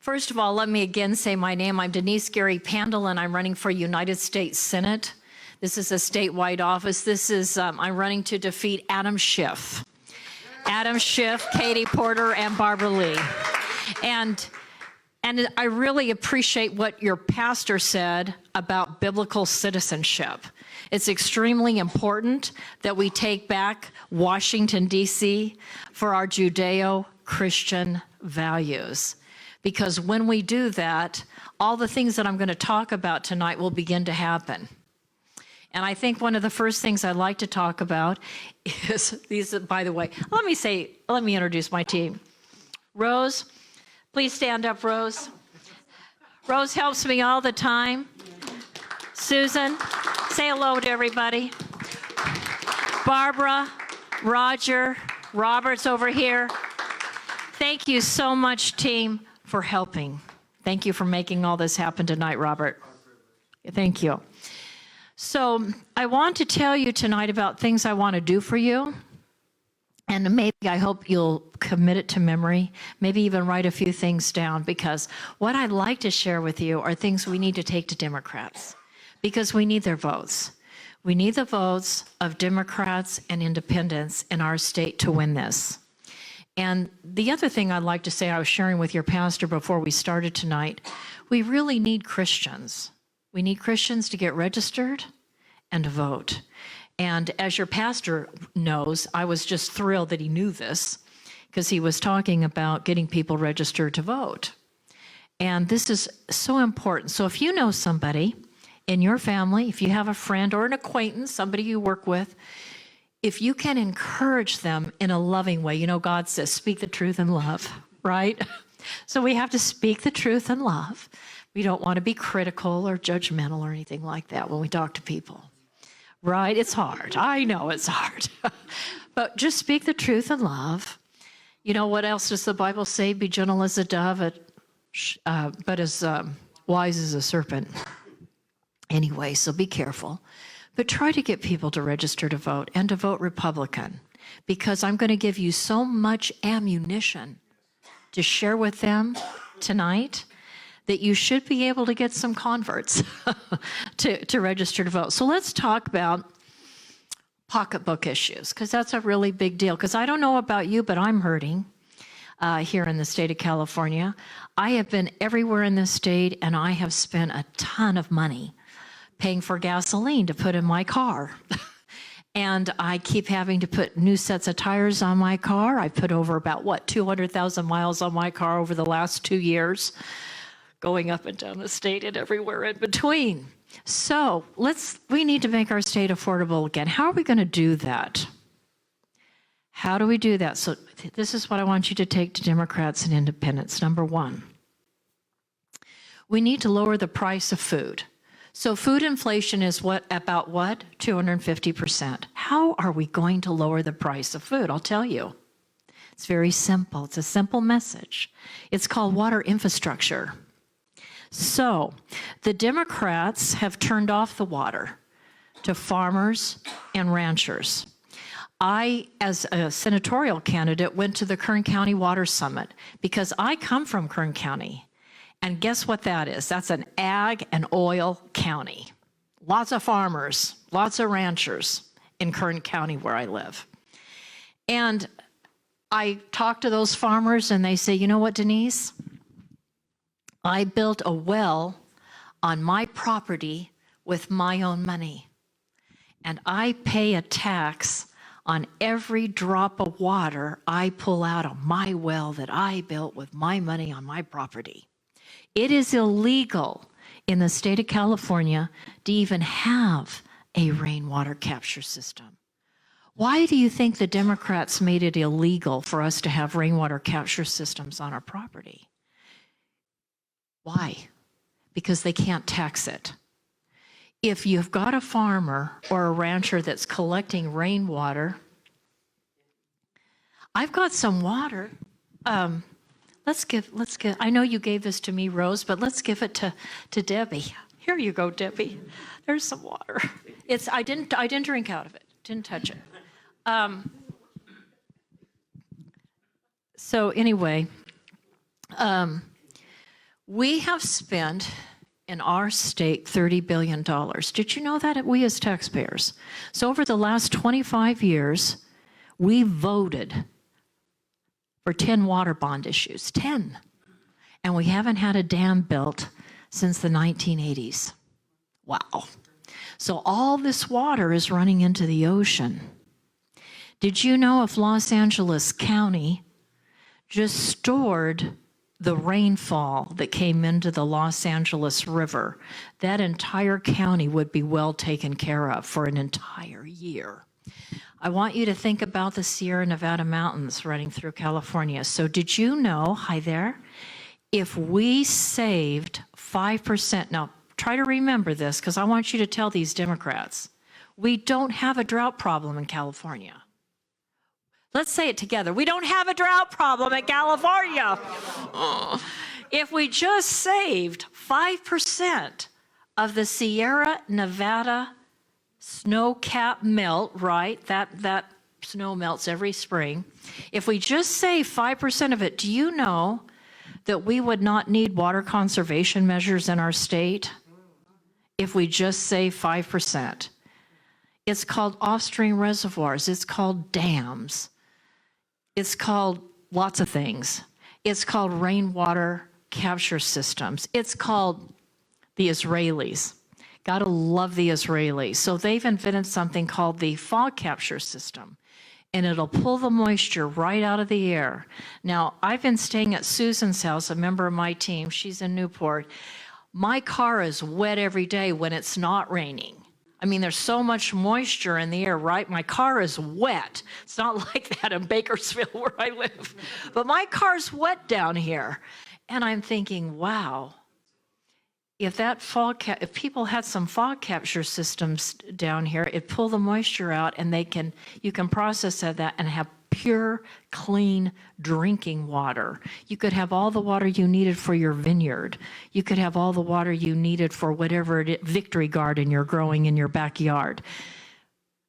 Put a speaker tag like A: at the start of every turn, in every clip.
A: First of all, let me again say my name. I'm Denice Gary-Pandol, and I'm running for United States Senate. This is a statewide office. This is, I'm running to defeat Adam Schiff. Adam Schiff, Katie Porter, and Barbara Lee. And I really appreciate what your pastor said about biblical citizenship. It's extremely important that we take back Washington, D.C. for our Judeo-Christian values. Because when we do that, all the things that I'm going to talk about tonight will begin to happen. And I think one of the first things I'd like to talk about is these, by the way, let me introduce my team. Rose, please stand up, Rose. Rose helps me all the time. Susan, say hello to everybody. Barbara, Roger, Robert's over here. Thank you so much, team, for helping. Thank you for making all this happen tonight, Robert. Thank you. So I want to tell you tonight about things I want to do for you. And maybe I hope you'll commit it to memory, maybe even write a few things down, because what I'd like to share with you are things we need to take to Democrats, because we need their votes. We need the votes of Democrats and independents in our state to win this. And the other thing I'd like to say, I was sharing with your pastor before we started tonight, we really need Christians. We need Christians to get registered and to vote. And as your pastor knows, I was just thrilled that he knew this, because he was talking about getting people registered to vote. And this is so important. So if you know somebody in your family, if you have a friend or an acquaintance, somebody you work with, if you can encourage them in a loving way, you know, God says, speak the truth in love, right? So we have to speak the truth in love. We don't want to be critical or judgmental or anything like that when we talk to people, right? It's hard. I know it's hard. But just speak the truth in love. You know, what else does the Bible say? Be gentle as a dove, but as wise as a serpent. Anyway, so be careful. But try to get people to register to vote and to vote Republican, because I'm going to give you so much ammunition to share with them tonight that you should be able to get some converts to register to vote. So let's talk about pocketbook issues, because that's a really big deal. Because I don't know about you, but I'm hurting here in the state of California. I have been everywhere in this state, and I have spent a ton of money paying for gasoline to put in my car. And I keep having to put new sets of tires on my car. I put over about, 200,000 miles on my car over the last 2 years, going up and down the state and everywhere in between. So we need to make our state affordable again. How are we going to do that? How do we do that? So this is what I want you to take to Democrats and independents. Number one, we need to lower the price of food. So food inflation is about 250%. How are we going to lower the price of food? I'll tell you. It's very simple. It's a simple message. It's called water infrastructure. So the Democrats have turned off the water to farmers and ranchers. I, as a senatorial candidate, went to the Kern County Water Summit because I come from Kern County. And guess what that is? That's an ag and oil county. Lots of farmers, lots of ranchers in Kern County where I live. And I talk to those farmers and they say, you know what, Denice? I built a well on my property with my own money. And I pay a tax on every drop of water I pull out of my well that I built with my money on my property. It is illegal in the state of California to even have a rainwater capture system. Why do you think the Democrats made it illegal for us to have rainwater capture systems on our property? Why? Because they can't tax it. If you've got a farmer or a rancher that's collecting rainwater, I've got some water. Let's give, I know you gave this to me, Rose, but let's give it to Debbie. Here you go, Debbie. There's some water. I didn't drink out of it, didn't touch it. So anyway, We have spent in our state $30 billion. Did you know that? We as taxpayers. So over the last 25 years, we voted for 10 water bond issues, 10. And we haven't had a dam built since the 1980s. Wow. So all this water is running into the ocean. Did you know if Los Angeles County just stored the rainfall that came into the Los Angeles River, that entire county would be well taken care of for an entire year? I want you to think about the Sierra Nevada mountains running through California. So did you know, hi there, if we saved 5%, now try to remember this because I want you to tell these Democrats, we don't have a drought problem in California. Let's say it together. We don't have a drought problem in California. If we just saved 5% of the Sierra Nevada snow cap melt, right? That snow melts every spring. If we just save 5% of it, do you know that we would not need water conservation measures in our state if we just save 5%? It's called off-stream reservoirs. It's called dams. It's called lots of things. It's called rainwater capture systems. It's called the Israelis. Gotta love the Israelis. So they've invented something called the fog capture system, and it'll pull the moisture right out of the air. Now, I've been staying at Susan's house, a member of my team. She's in Newport. My car is wet every day when it's not raining. I mean, there's so much moisture in the air, right? My car is wet. It's not like that in Bakersfield where I live. But my car's wet down here. And I'm thinking, wow, if people had some fog capture systems down here, it'd pull the moisture out and you can process that and have pure, clean drinking water. You could have all the water you needed for your vineyard. You could have all the water you needed for whatever victory garden you're growing in your backyard.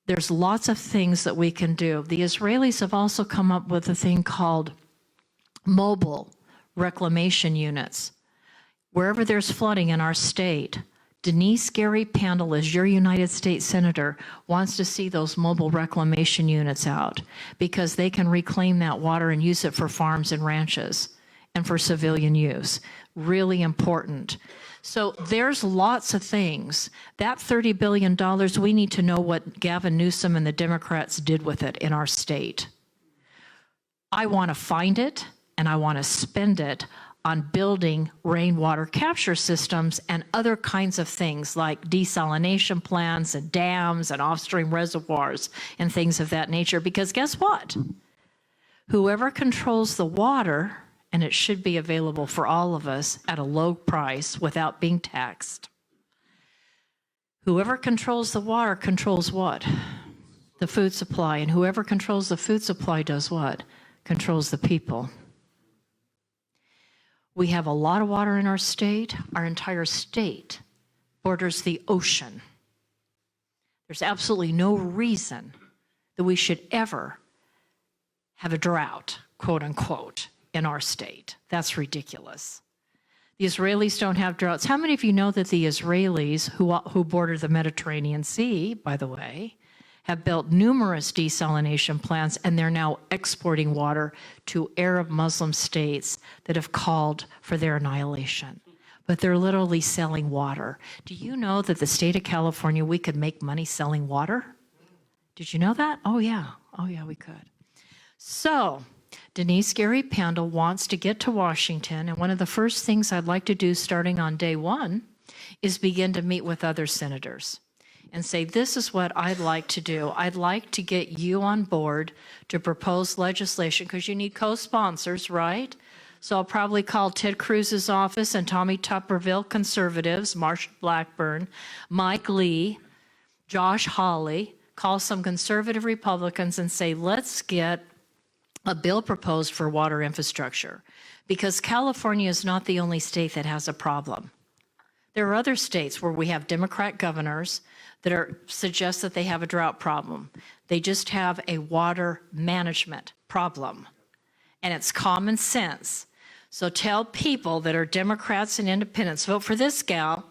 A: There's lots of things that we can do. The Israelis have also come up with a thing called mobile reclamation units. Wherever there's flooding in our state, Denice Gary-Pandol, as your United States Senator, wants to see those mobile reclamation units out because they can reclaim that water and use it for farms and ranches and for civilian use. Really important. So there's lots of things. That $30 billion, we need to know what Gavin Newsom and the Democrats did with it in our state. I want to find it and I want to spend it on building rainwater capture systems and other kinds of things like desalination plants and dams and off-stream reservoirs and things of that nature. Because guess what? Whoever controls the water, and it should be available for all of us at a low price without being taxed. Whoever controls the water controls what? The food supply. And whoever controls the food supply does what? Controls the people. We have a lot of water in our state. Our entire state borders the ocean. There's absolutely no reason that we should ever have a drought, quote unquote, in our state. That's ridiculous. The Israelis don't have droughts. How many of you know that the Israelis, who border the Mediterranean Sea, by the way, have built numerous desalination plants, and they're now exporting water to Arab Muslim states that have called for their annihilation. But they're literally selling water. Do you know that the state of California, we could make money selling water? Did you know that? Oh yeah, we could. So, Denice Gary-Pandol wants to get to Washington, and one of the first things I'd like to do starting on day one is begin to meet with other senators and say, this is what I'd like to do. I'd like to get you on board to propose legislation, because you need co-sponsors, right? So I'll probably call Ted Cruz's office and Tommy Tupperville, conservatives, Marsha Blackburn, Mike Lee, Josh Hawley, call some conservative Republicans and say, let's get a bill proposed for water infrastructure, because California is not the only state that has a problem. There are other states where we have Democrat governors that suggest that they have a drought problem. They just have a water management problem, and it's common sense. So tell people that are Democrats and independents, vote for this gal,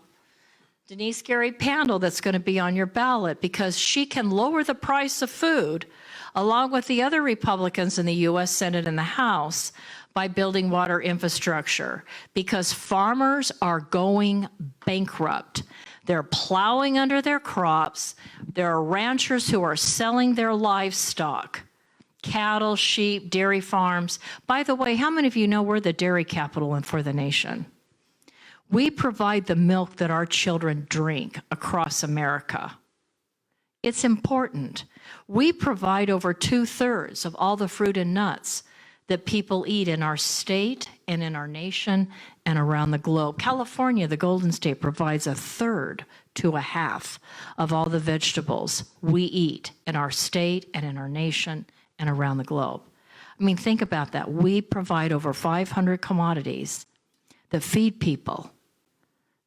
A: Denice Gary-Pandol, that's going to be on your ballot, because she can lower the price of food along with the other Republicans in the U.S. Senate and the House by building water infrastructure, because farmers are going bankrupt. They're plowing under their crops. There are ranchers who are selling their livestock, cattle, sheep, dairy farms. By the way, how many of you know we're the dairy capital for the nation? We provide the milk that our children drink across America. It's important. We provide over 2/3 of all the fruit and nuts that people eat in our state and in our nation and around the globe. California, the Golden State, provides 1/3 to 1/2 of all the vegetables we eat in our state and in our nation and around the globe. I mean, think about that. We provide over 500 commodities that feed people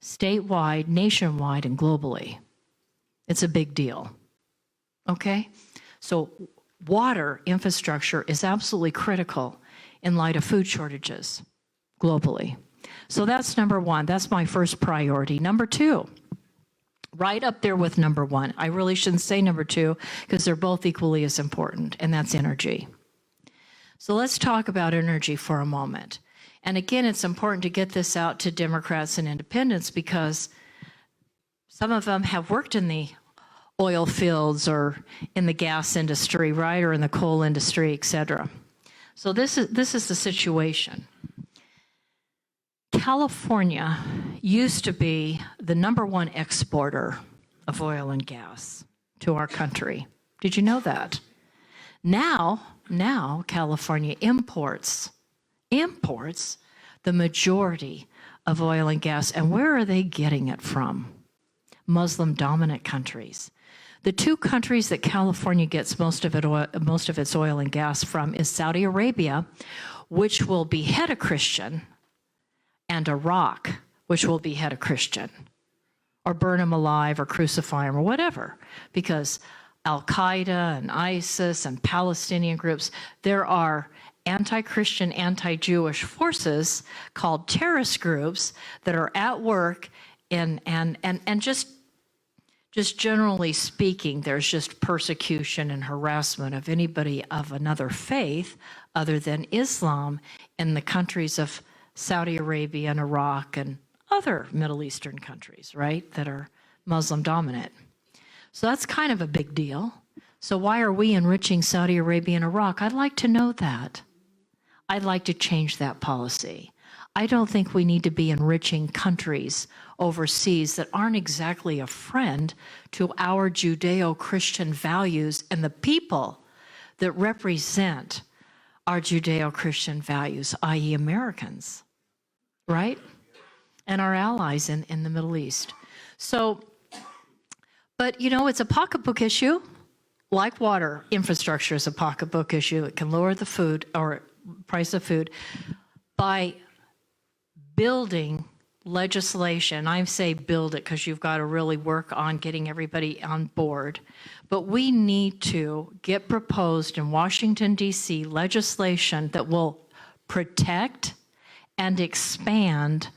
A: statewide, nationwide, and globally. It's a big deal, okay? So water infrastructure is absolutely critical in light of food shortages globally. So that's number one. That's my first priority. Number two, right up there with number one. I really shouldn't say number two because they're both equally as important, and that's energy. So let's talk about energy for a moment. And again, it's important to get this out to Democrats and independents because some of them have worked in the oil fields or in the gas industry, right, or in the coal industry, et cetera. So this is the situation. California used to be the #1 exporter of oil and gas to our country. Did you know that? Now California imports the majority of oil and gas. And where are they getting it from? Muslim-dominant countries. The two countries that California gets most of its oil and gas from is Saudi Arabia, which will behead a Christian, and Iraq, which will behead a Christian, or burn him alive or crucify him or whatever, because Al-Qaeda and ISIS and Palestinian groups, there are anti-Christian, anti-Jewish forces called terrorist groups that are at work and just generally speaking, there's just persecution and harassment of anybody of another faith other than Islam in the countries of Saudi Arabia and Iraq and other Middle Eastern countries, right, that are Muslim dominant. So that's kind of a big deal. So why are we enriching Saudi Arabia and Iraq? I'd like to know that. I'd like to change that policy. I don't think we need to be enriching countries overseas that aren't exactly a friend to our Judeo-Christian values and the people that represent our Judeo-Christian values, i.e. Americans, right? And our allies in the Middle East. So, but you know, it's a pocketbook issue. Like water, infrastructure is a pocketbook issue. It can lower the food or price of food by building legislation. I say build it because you've got to really work on getting everybody on board. But we need to get proposed in Washington, D.C. legislation that will protect and expand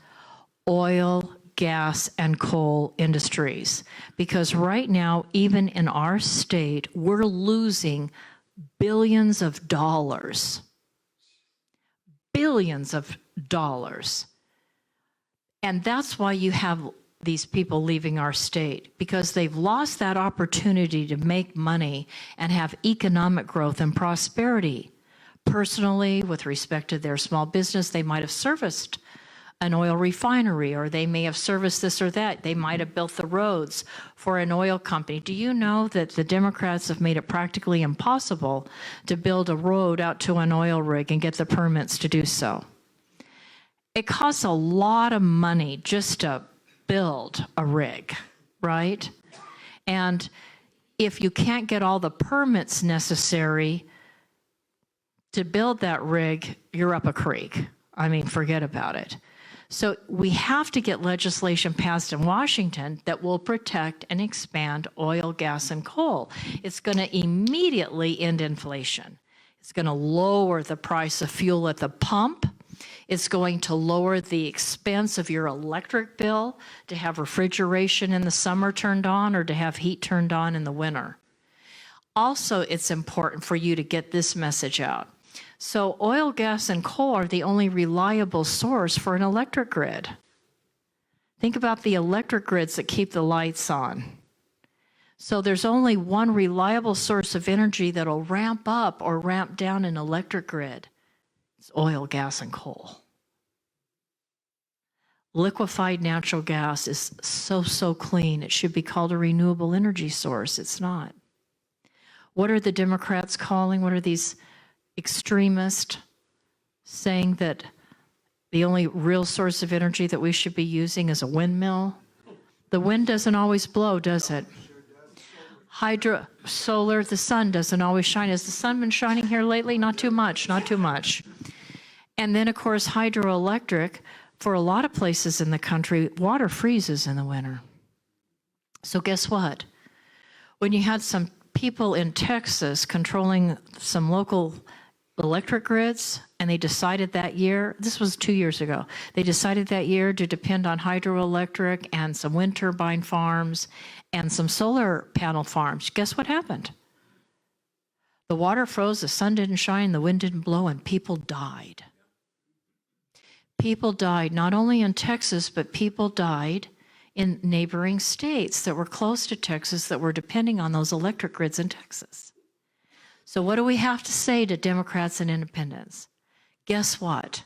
A: oil, gas, and coal industries. Because right now, even in our state, we're losing billions of dollars. Billions of dollars. And that's why you have these people leaving our state, because they've lost that opportunity to make money and have economic growth and prosperity. Personally, with respect to their small business, they might have serviced an oil refinery, or they may have serviced this or that. They might have built the roads for an oil company. Do you know that the Democrats have made it practically impossible to build a road out to an oil rig and get the permits to do so? It costs a lot of money just to build a rig, right? And if you can't get all the permits necessary to build that rig, you're up a creek. I mean, forget about it. So we have to get legislation passed in Washington that will protect and expand oil, gas, and coal. It's going to immediately end inflation. It's going to lower the price of fuel at the pump. It's going to lower the expense of your electric bill to have refrigeration in the summer turned on or to have heat turned on in the winter. Also, it's important for you to get this message out. So oil, gas, and coal are the only reliable source for an electric grid. Think about the electric grids that keep the lights on. So there's only one reliable source of energy that'll ramp up or ramp down an electric grid. It's oil, gas, and coal. Liquefied natural gas is so clean. It should be called a renewable energy source. It's not. What are the Democrats calling? What are these extremists saying that the only real source of energy that we should be using is a windmill? The wind doesn't always blow, does it? Hydro, solar, the sun doesn't always shine. Has the sun been shining here lately? Not too much, not too much. And then, of course, hydroelectric, for a lot of places in the country, water freezes in the winter. So guess what? When you had some people in Texas controlling some local electric grids, and they decided that year, this was 2 years ago, they decided that year to depend on hydroelectric and some wind turbine farms and some solar panel farms. Guess what happened? The water froze, the sun didn't shine, the wind didn't blow, and people died. People died, not only in Texas, but people died in neighboring states that were close to Texas that were depending on those electric grids in Texas. So what do we have to say to Democrats and independents? Guess what?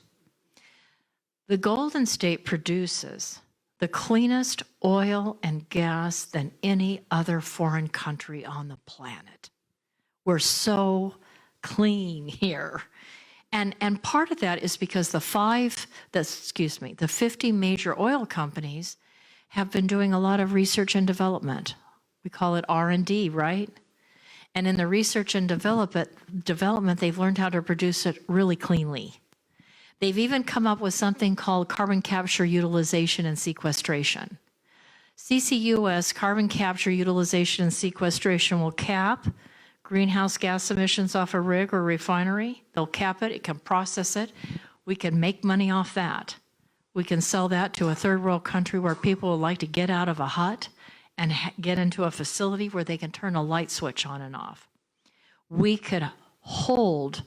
A: The Golden State produces the cleanest oil and gas than any other foreign country on the planet. We're so clean here. And part of that is because the 50 major oil companies have been doing a lot of research and development. We call it R&D, right? And in the research and development, they've learned how to produce it really cleanly. They've even come up with something called carbon capture, utilization, and sequestration. CCUS, carbon capture, utilization, and sequestration, will cap greenhouse gas emissions off a rig or refinery. They'll cap it, it can process it. We can make money off that. We can sell that to a third world country where people would like to get out of a hut and get into a facility where they can turn a light switch on and off. We could hold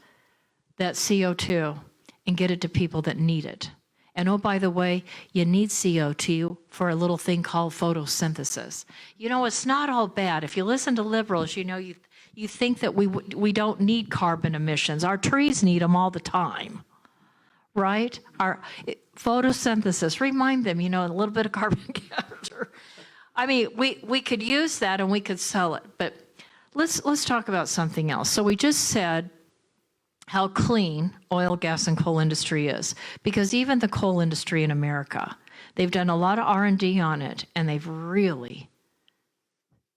A: that CO2 and get it to people that need it. And oh, by the way, you need CO2 for a little thing called photosynthesis. You know, it's not all bad. If you listen to liberals, you know, you think that we don't need carbon emissions. Our trees need them all the time, right? Our photosynthesis, remind them, you know, a little bit of carbon capture. I mean, we could use that and we could sell it, but let's talk about something else. So we just said how clean oil, gas, and coal industry is, because even the coal industry in America, they've done a lot of R&D on it, and they've really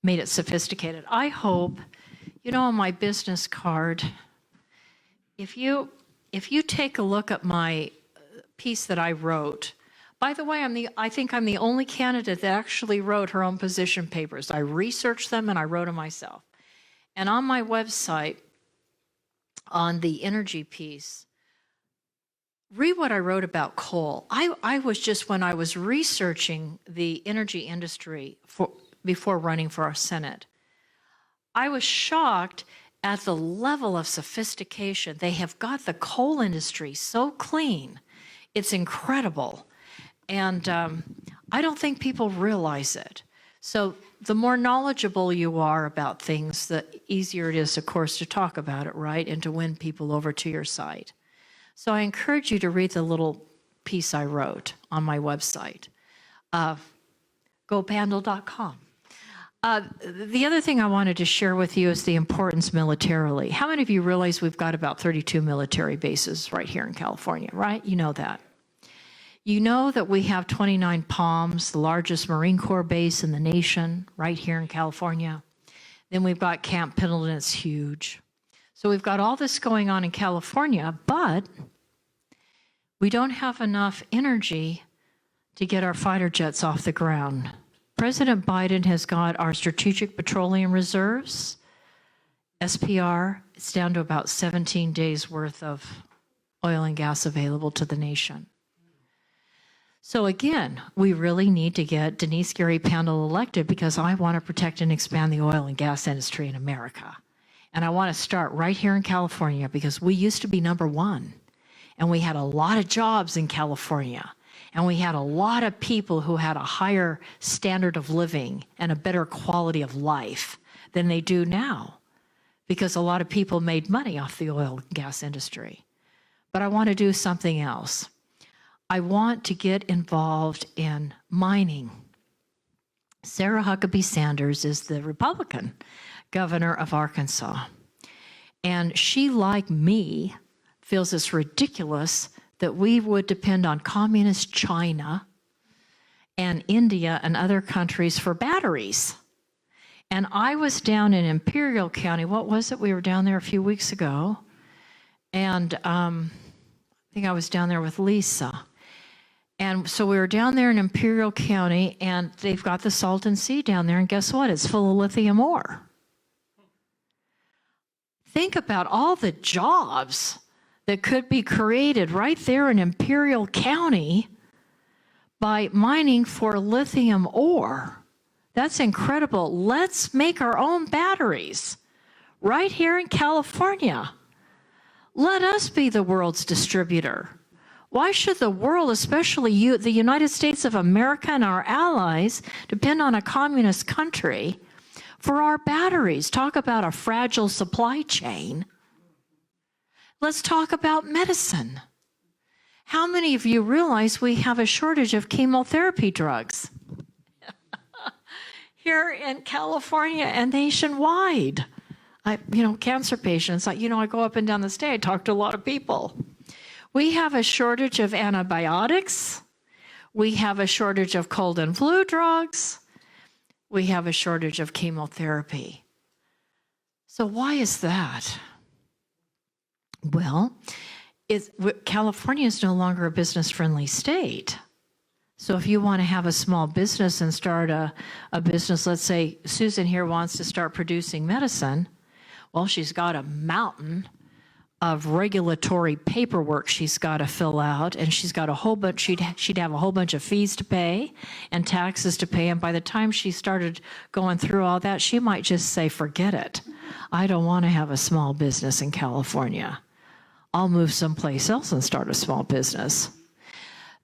A: made it sophisticated. I hope, you know, on my business card, if you take a look at my piece that I wrote. By the way, I think I'm the only candidate that actually wrote her own position papers. I researched them and I wrote them myself. And on my website, on the energy piece, read what I wrote about coal. I was just, when I was researching the energy industry before running for our Senate, I was shocked at the level of sophistication. They have got the coal industry so clean. It's incredible. And I don't think people realize it. So the more knowledgeable you are about things, the easier it is, of course, to talk about it, right? And to win people over to your side. So I encourage you to read the little piece I wrote on my website, gopandol.com. The other thing I wanted to share with you is the importance militarily. How many of you realize we've got about 32 military bases right here in California, right? You know that. You know that we have 29 Palms, the largest Marine Corps base in the nation, right here in California. Then we've got Camp Pendleton, it's huge. So we've got all this going on in California, but we don't have enough energy to get our fighter jets off the ground. President Biden has got our Strategic Petroleum Reserves, SPR, it's down to about 17 days worth of oil and gas available to the nation. So again, we really need to get Denice Gary-Pandol elected because I want to protect and expand the oil and gas industry in America. And I want to start right here in California because we used to be number one. And we had a lot of jobs in California. And we had a lot of people who had a higher standard of living and a better quality of life than they do now because a lot of people made money off the oil and gas industry. But I want to do something else. I want to get involved in mining. Sarah Huckabee Sanders is the Republican governor of Arkansas. And she, like me, feels it's ridiculous that we would depend on communist China and India and other countries for batteries. And I was down in Imperial County. What was it? We were down there a few weeks ago. And I think I was down there with Lisa. And so we were down there in Imperial County, and they've got the Salton Sea down there, and guess what? It's full of lithium ore. Think about all the jobs that could be created right there in Imperial County by mining for lithium ore. That's incredible. Let's make our own batteries right here in California. Let us be the world's distributor. Why should the world, especially the United States of America and our allies, depend on a communist country for our batteries? Talk about a fragile supply chain. Let's talk about medicine. How many of you realize we have a shortage of chemotherapy drugs here in California and nationwide? Cancer patients, I go up and down the state, I talk to a lot of people. We have a shortage of antibiotics. We have a shortage of cold and flu drugs. We have a shortage of chemotherapy. So why is that? Well, California is no longer a business-friendly state. So if you want to have a small business and start a business, let's say Susan here wants to start producing medicine, well, she's got a mountain of regulatory paperwork she's got to fill out, and she's got a whole bunch, she'd have a whole bunch of fees to pay and taxes to pay, and by the time she started going through all that, she might just say, forget it. I don't want to have a small business in California. I'll move someplace else and start a small business.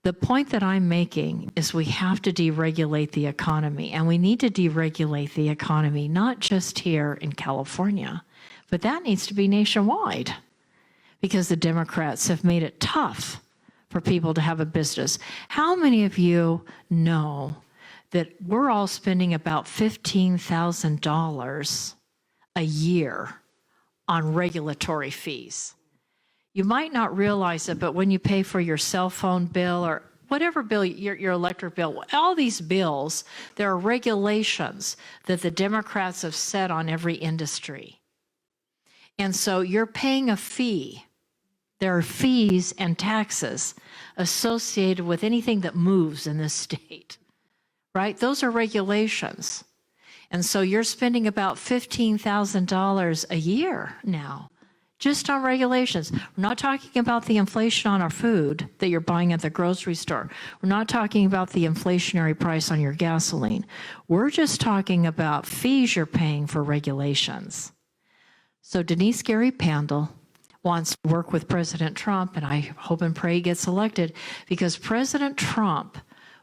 A: The point that I'm making is we have to deregulate the economy, and we need to deregulate the economy not just here in California, but that needs to be nationwide because the Democrats have made it tough for people to have a business. How many of you know that we're all spending about $15,000 a year on regulatory fees? You might not realize it, but when you pay for your cell phone bill or whatever bill, your electric bill, all these bills, there are regulations that the Democrats have set on every industry. And so you're paying a fee. There are fees and taxes associated with anything that moves in this state, right? Those are regulations. And so you're spending about $15,000 a year now just on regulations. We're not talking about the inflation on our food that you're buying at the grocery store. We're not talking about the inflationary price on your gasoline. We're just talking about fees you're paying for regulations. So Denice Gary-Pandol wants to work with President Trump, and I hope and pray he gets elected, because President Trump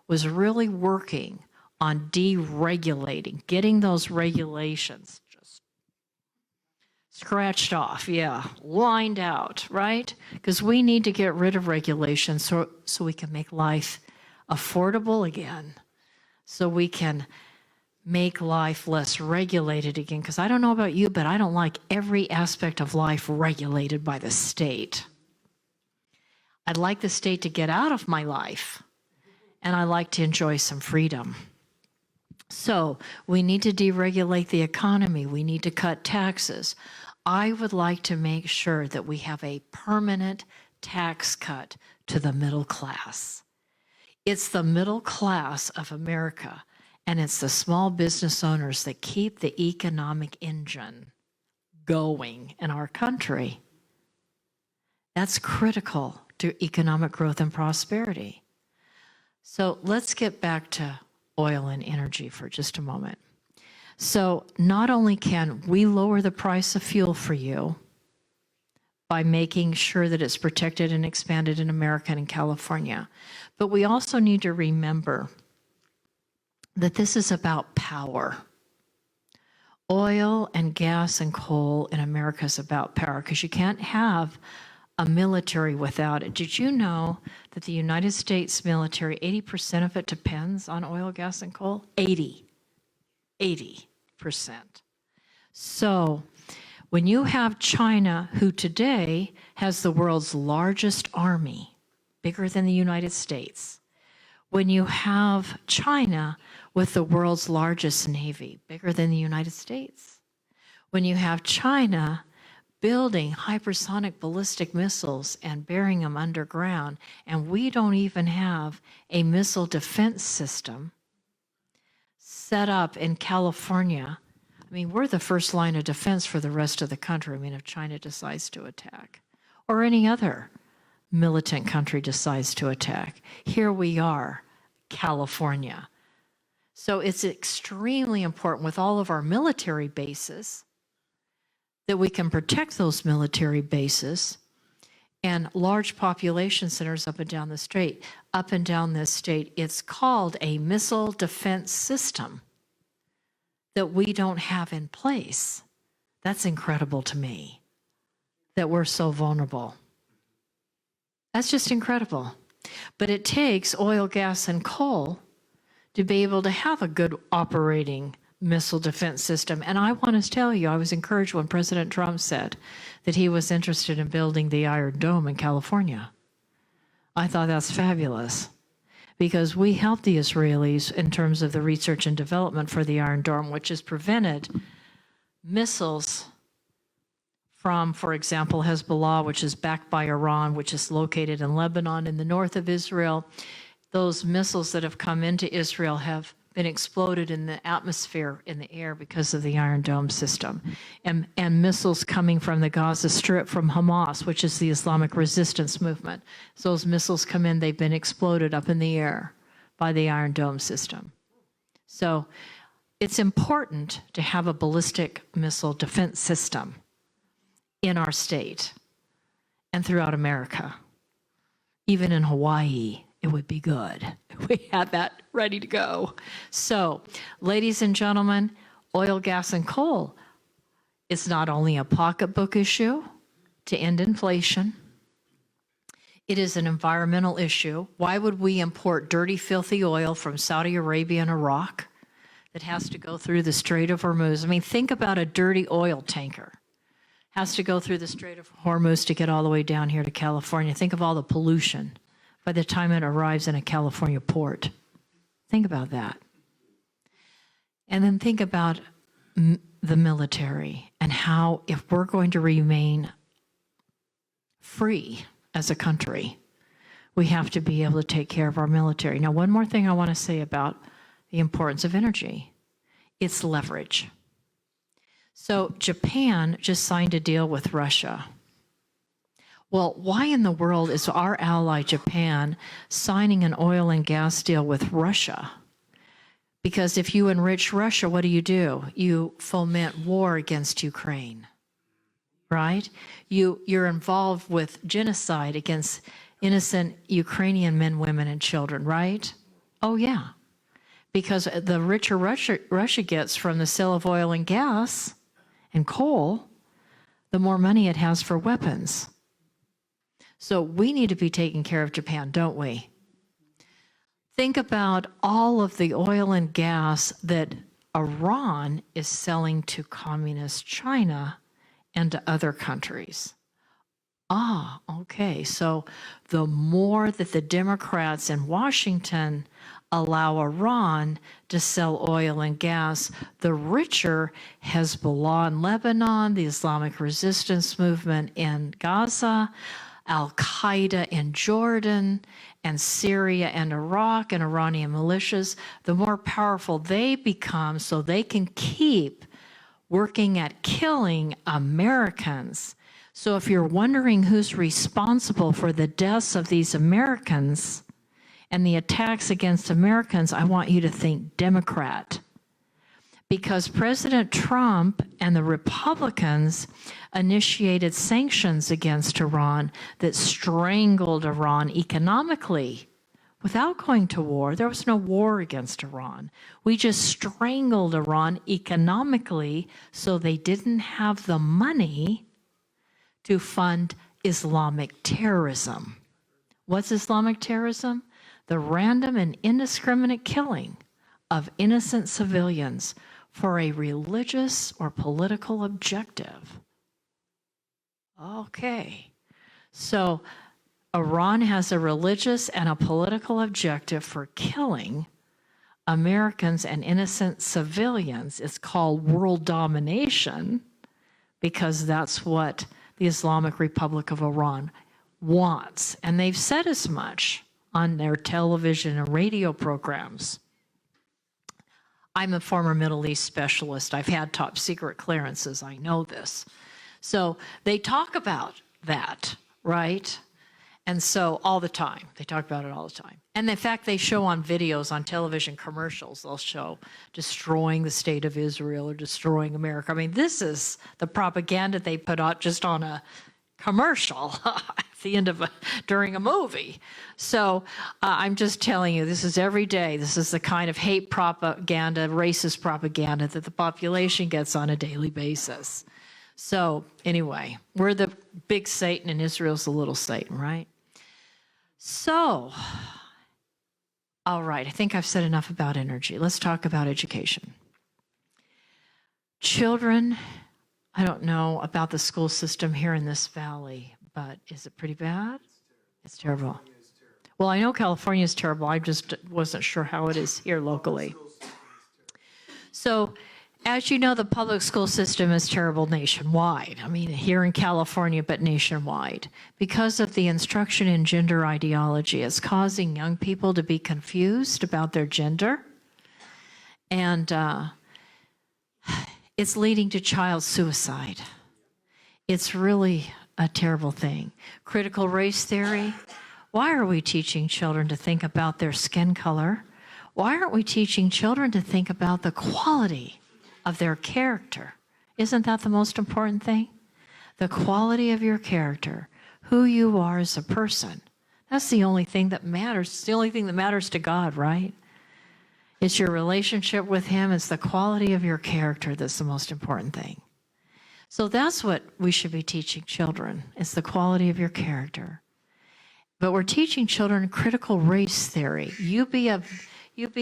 A: was really working on deregulating, getting those regulations scratched off, lined out, right? Because we need to get rid of regulations so we can make life affordable again, so we can make life less regulated again. Because I don't know about you, but I don't like every aspect of life regulated by the state. I'd like the state to get out of my life, and I like to enjoy some freedom. So we need to deregulate the economy. We need to cut taxes. I would like to make sure that we have a permanent tax cut to the middle class. It's the middle class of America, and it's the small business owners that keep the economic engine going in our country. That's critical to economic growth and prosperity. So let's get back to oil and energy for just a moment. So not only can we lower the price of fuel for you by making sure that it's protected and expanded in America and in California, but we also need to remember that this is about power. Oil and gas and coal in America is about power, because you can't have a military without it. Did you know that the United States military, 80% of it depends on oil, gas, and coal? 80%. So when you have China, who today has the world's largest army, bigger than the United States, when you have China with the world's largest navy, bigger than the United States, when you have China building hypersonic ballistic missiles and burying them underground, and we don't even have a missile defense system set up in California. I mean, we're the first line of defense for the rest of the country. I mean, if China decides to attack, or any other militant country decides to attack, here we are, California. So it's extremely important with all of our military bases that we can protect those military bases and large population centers up and down the state. Up and down this state, it's called a missile defense system that we don't have in place. That's incredible to me, that we're so vulnerable. That's just incredible. But it takes oil, gas, and coal to be able to have a good operating missile defense system. And I want to tell you, I was encouraged when President Trump said that he was interested in building the Iron Dome in California. I thought that's fabulous, because we helped the Israelis in terms of the research and development for the Iron Dome, which has prevented missiles from, for example, Hezbollah, which is backed by Iran, which is located in Lebanon in the north of Israel. Those missiles that have come into Israel have been exploded in the atmosphere, in the air, because of the Iron Dome system. And missiles coming from the Gaza Strip from Hamas, which is the Islamic resistance movement. So those missiles come in, they've been exploded up in the air by the Iron Dome system. So it's important to have a ballistic missile defense system in our state and throughout America. Even in Hawaii, it would be good if we had that ready to go. So, ladies and gentlemen, oil, gas, and coal is not only a pocketbook issue to end inflation, it is an environmental issue. Why would we import dirty, filthy oil from Saudi Arabia and Iraq that has to go through the Strait of Hormuz? I mean, think about a dirty oil tanker. Has to go through the Strait of Hormuz to get all the way down here to California. Think of all the pollution by the time it arrives in a California port. Think about that. And then think about the military and how, if we're going to remain free as a country, we have to be able to take care of our military. Now, one more thing I want to say about the importance of energy. It's leverage. So Japan just signed a deal with Russia. Well, why in the world is our ally Japan signing an oil and gas deal with Russia? Because if you enrich Russia, what do? You foment war against Ukraine, right? You're involved with genocide against innocent Ukrainian men, women, and children, right? Oh, yeah. Because the richer Russia gets from the sale of oil and gas and coal, the more money it has for weapons. So we need to be taking care of Japan, don't we? Think about all of the oil and gas that Iran is selling to communist China and to other countries. Ah, okay. So the more that the Democrats in Washington allow Iran to sell oil and gas, the richer Hezbollah in Lebanon, the Islamic resistance movement in Gaza, Al-Qaeda in Jordan, and Syria and Iraq, and Iranian militias, the more powerful they become, so they can keep working at killing Americans. So if you're wondering who's responsible for the deaths of these Americans and the attacks against Americans, I want you to think Democrat. Because President Trump and the Republicans initiated sanctions against Iran that strangled Iran economically. Without going to war, there was no war against Iran. We just strangled Iran economically so they didn't have the money to fund Islamic terrorism. What's Islamic terrorism? The random and indiscriminate killing of innocent civilians for a religious or political objective. Okay, so Iran has a religious and a political objective for killing Americans and innocent civilians. It's called world domination because that's what the Islamic Republic of Iran wants. And they've said as much on their television and radio programs. I'm a former Middle East specialist. I've had top secret clearances. I know this. So they talk about that, right? And so all the time, they talk about it all the time. And in fact, they show on videos, on television commercials, they'll show destroying the state of Israel or destroying America. I mean, this is the propaganda they put out just on a commercial at the end of during a movie. So I'm just telling you, this is every day. This is the kind of hate propaganda, racist propaganda that the population gets on a daily basis. So anyway, we're the big Satan and Israel's the little Satan, right? So, all right, I think I've said enough about energy. Let's talk about education. Children, I don't know about the school system here in this valley, but is it pretty bad? It's terrible. Well, I know California is terrible. I just wasn't sure how it is here locally. So, as you know, the public school system is terrible nationwide. I mean, here in California, but nationwide. Because of the instruction in gender ideology, it's causing young people to be confused about their gender. And it's leading to child suicide. It's really a terrible thing. Critical race theory. Why are we teaching children to think about their skin color? Why aren't we teaching children to think about the quality of their character? Isn't that the most important thing? The quality of your character, who you are as a person. That's the only thing that matters. It's the only thing that matters to God, right? It's your relationship with Him. It's the quality of your character that's the most important thing. So that's what we should be teaching children. It's the quality of your character. But we're teaching children critical race theory. You be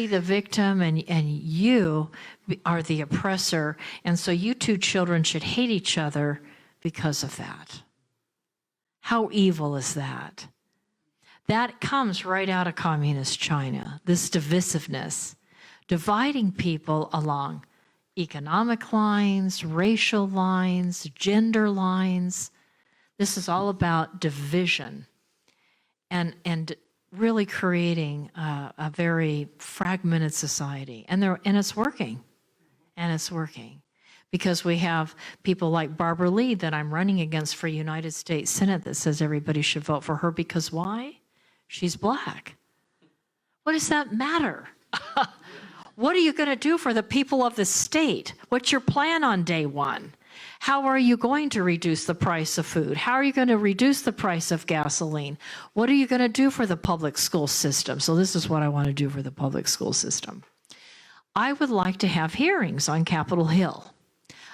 A: the victim and you are the oppressor. And so you two children should hate each other because of that. How evil is that? That comes right out of communist China, this divisiveness, dividing people along economic lines, racial lines, gender lines. This is all about division and really creating a very fragmented society. And it's working. And it's working. Because we have people like Barbara Lee that I'm running against for United States Senate that says everybody should vote for her because why? She's black. What does that matter? What are you going to do for the people of the state? What's your plan on day one? How are you going to reduce the price of food? How are you going to reduce the price of gasoline? What are you going to do for the public school system? So this is what I want to do for the public school system. I would like to have hearings on Capitol Hill.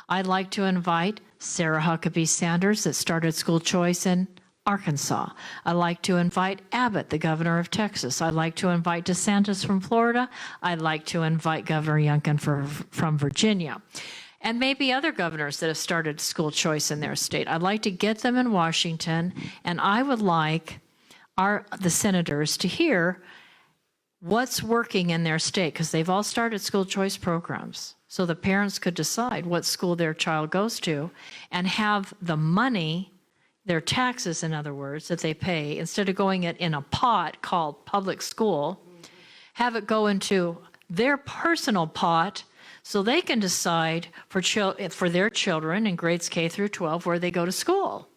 A: I'd like to invite Sarah Huckabee Sanders that started school choice in Arkansas. I'd like to invite Abbott, the governor of Texas. I'd like to invite DeSantis from Florida. I'd like to invite Governor Youngkin from Virginia. And maybe other governors that have started school choice in their state. I'd like to get them in Washington, and I would like the senators to hear what's working in their state, because they've all started school choice programs. So the parents could decide what school their child goes to and have the money, their taxes, in other words, that they pay, instead of going it in a pot called public school, have it go into their personal pot so they can decide for their children in grades K through 12 where they go to school.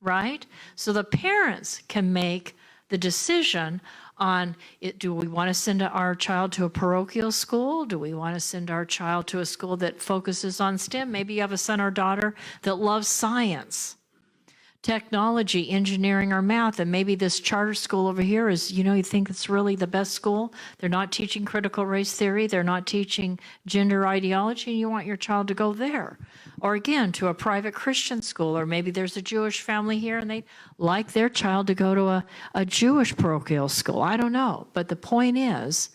A: right? So the parents can make the decision on it. Do we want to send our child to a parochial school? Do we want to send our child to a school that focuses on STEM? Maybe you have a son or daughter that loves science, technology, engineering, or math, and maybe this charter school over here is, you think it's really the best school. They're not teaching critical race theory. They're not teaching gender ideology, and you want your child to go there. Or again, to a private Christian school, or maybe there's a Jewish family here and they'd like their child to go to a Jewish parochial school. I don't know. But the point is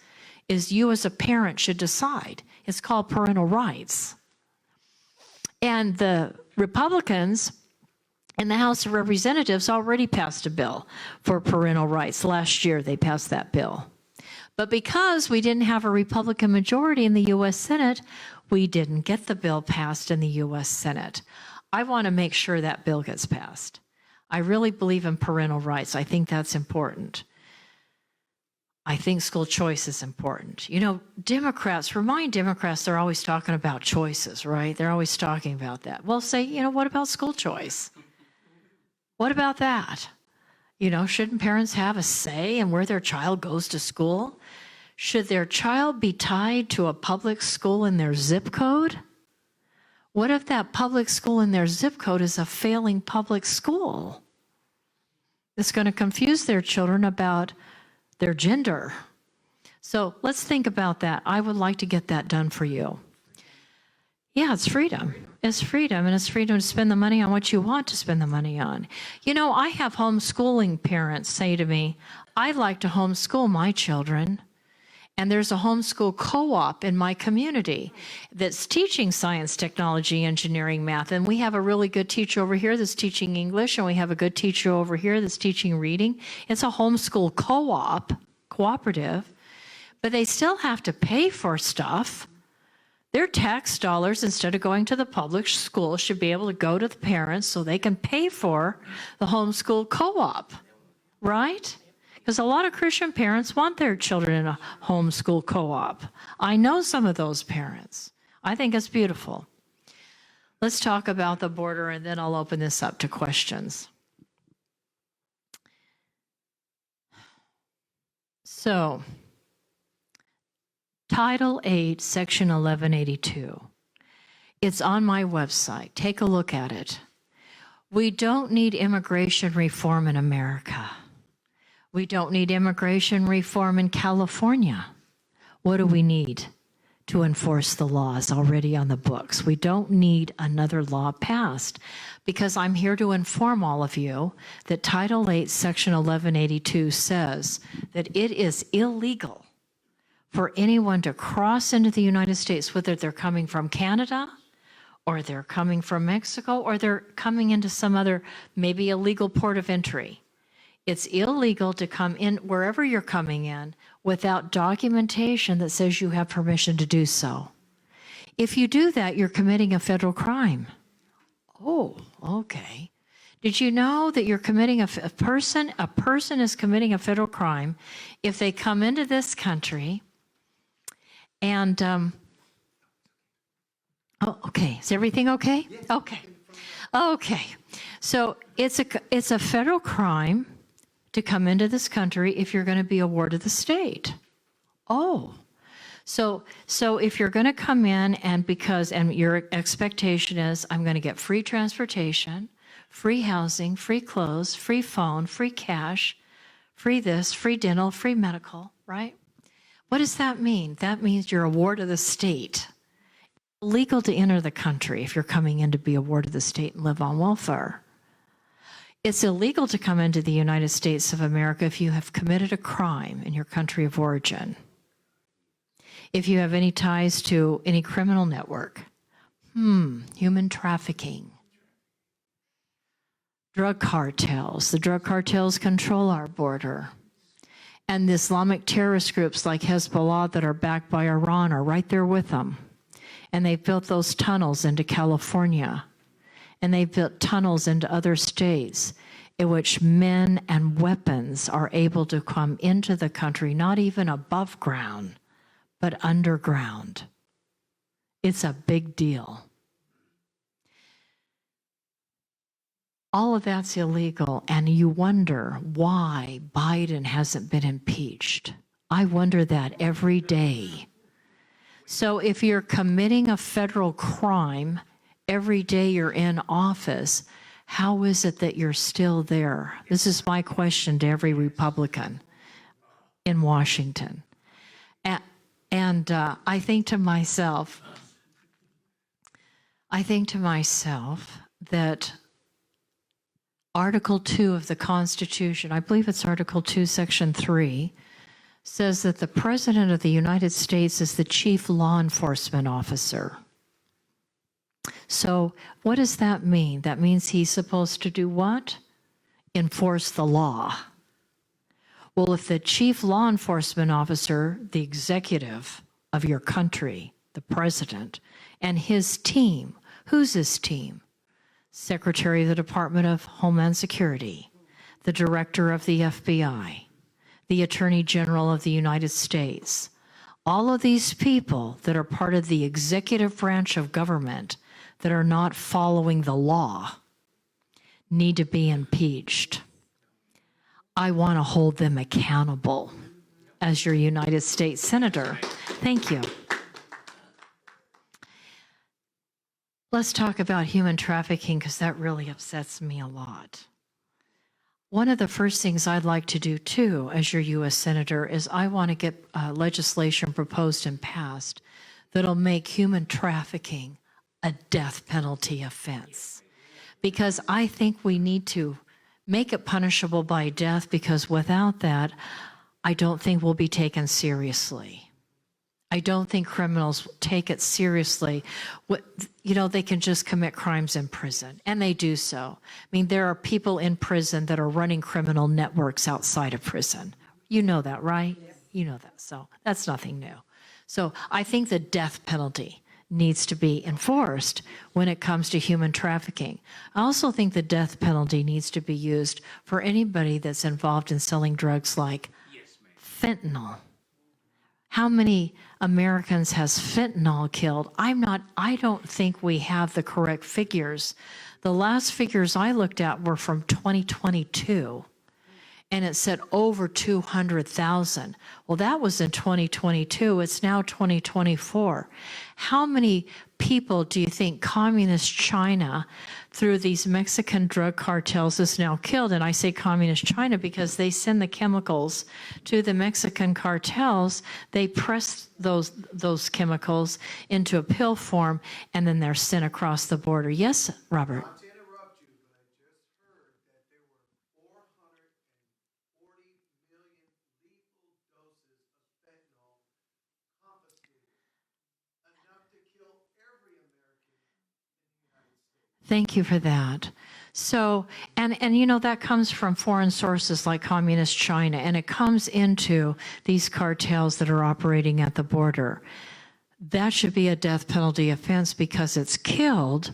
A: you as a parent should decide. It's called parental rights. And the Republicans in the House of Representatives already passed a bill for parental rights. Last year they passed that bill. But because we didn't have a Republican majority in the U.S. Senate, we didn't get the bill passed in the U.S. Senate. I want to make sure that bill gets passed. I really believe in parental rights. I think that's important. I think school choice is important. Democrats, remind Democrats they're always talking about choices, right? They're always talking about that. Well, say, what about school choice? What about that? Shouldn't parents have a say in where their child goes to school? Should their child be tied to a public school in their zip code? What if that public school in their zip code is a failing public school? It's going to confuse their children about their gender. So let's think about that. I would like to get that done for you. Yeah, it's freedom. It's freedom, and it's freedom to spend the money on what you want to spend the money on. I have homeschooling parents say to me, I'd like to homeschool my children. And there's a homeschool co-op in my community that's teaching science, technology, engineering, math. And we have a really good teacher over here that's teaching English, and we have a good teacher over here that's teaching reading. It's a homeschool co-op, cooperative, but they still have to pay for stuff. Their tax dollars, instead of going to the public school, should be able to go to the parents so they can pay for the homeschool co-op, right? Because a lot of Christian parents want their children in a homeschool co-op. I know some of those parents. I think it's beautiful. Let's talk about the border, and then I'll open this up to questions. So, Title 8, Section 1182. It's on my website. Take a look at it. We don't need immigration reform in America. We don't need immigration reform in California. What do we need to enforce the laws already on the books? We don't need another law passed, because I'm here to inform all of you that Title 8, Section 1182 says that it is illegal for anyone to cross into the United States, whether they're coming from Canada or they're coming from Mexico or they're coming into some other, maybe illegal port of entry. It's illegal to come in wherever you're coming in without documentation that says you have permission to do so. If you do that, you're committing a federal crime. Oh, okay. Did you know that you're committing a person is committing a federal crime if they come into this country and, okay. Is everything okay? Okay. Okay. So it's a federal crime to come into this country if you're going to be a ward of the state. Oh, so if you're going to come in and your expectation is, I'm going to get free transportation, free housing, free clothes, free phone, free cash, free this, free dental, free medical, right? What does that mean? That means you're a ward of the state. It's illegal to enter the country if you're coming in to be a ward of the state and live on welfare. It's illegal to come into the United States of America if you have committed a crime in your country of origin. If you have any ties to any criminal network, human trafficking, drug cartels. The drug cartels control our border. And the Islamic terrorist groups like Hezbollah that are backed by Iran are right there with them. And they've built those tunnels into California. And they've built tunnels into other states in which men and weapons are able to come into the country, not even above ground, but underground. It's a big deal. All of that's illegal, and you wonder why Biden hasn't been impeached. I wonder that every day. So if you're committing a federal crime every day you're in office, how is it that you're still there? This is my question to every Republican in Washington. And I think to myself that Article 2 of the Constitution, I believe it's Article 2, Section 3, says that the President of the United States is the chief law enforcement officer. So what does that mean? That means he's supposed to do what? Enforce the law. Well, if the chief law enforcement officer, the executive of your country, the president, and his team, who's his team? Secretary of the Department of Homeland Security, the director of the FBI, the Attorney General of the United States. All of these people that are part of the executive branch of government that are not following the law need to be impeached. I want to hold them accountable as your United States Senator. Thank you. Let's talk about human trafficking, because that really upsets me a lot. One of the first things I'd like to do too as your U.S. Senator is I want to get legislation proposed and passed that'll make human trafficking a death penalty offense. Because I think we need to make it punishable by death, because without that, I don't think we'll be taken seriously. I don't think criminals take it seriously. They can just commit crimes in prison, and they do so. I mean, there are people in prison that are running criminal networks outside of prison. You know that, right? Yes. You know that, so that's nothing new. So I think the death penalty needs to be enforced when it comes to human trafficking. I also think the death penalty needs to be used for anybody that's involved in selling drugs like fentanyl. How many Americans has fentanyl killed? I don't think we have the correct figures. The last figures I looked at were from 2022, and it said over 200,000. Well, that was in 2022. It's now 2024. How many people do you think communist China, through these Mexican drug cartels, is now killed? And I say communist China because they send the chemicals to the Mexican cartels. They press those chemicals into a pill form, and then they're sent across the border. Yes, Robert?
B: Not to interrupt you, but I just heard that there were 440 million lethal doses of fentanyl confiscated, enough to kill every American in the United States.
A: Thank you for that. So, and that comes from foreign sources like communist China, and it comes into these cartels that are operating at the border. That should be a death penalty offense because it's killed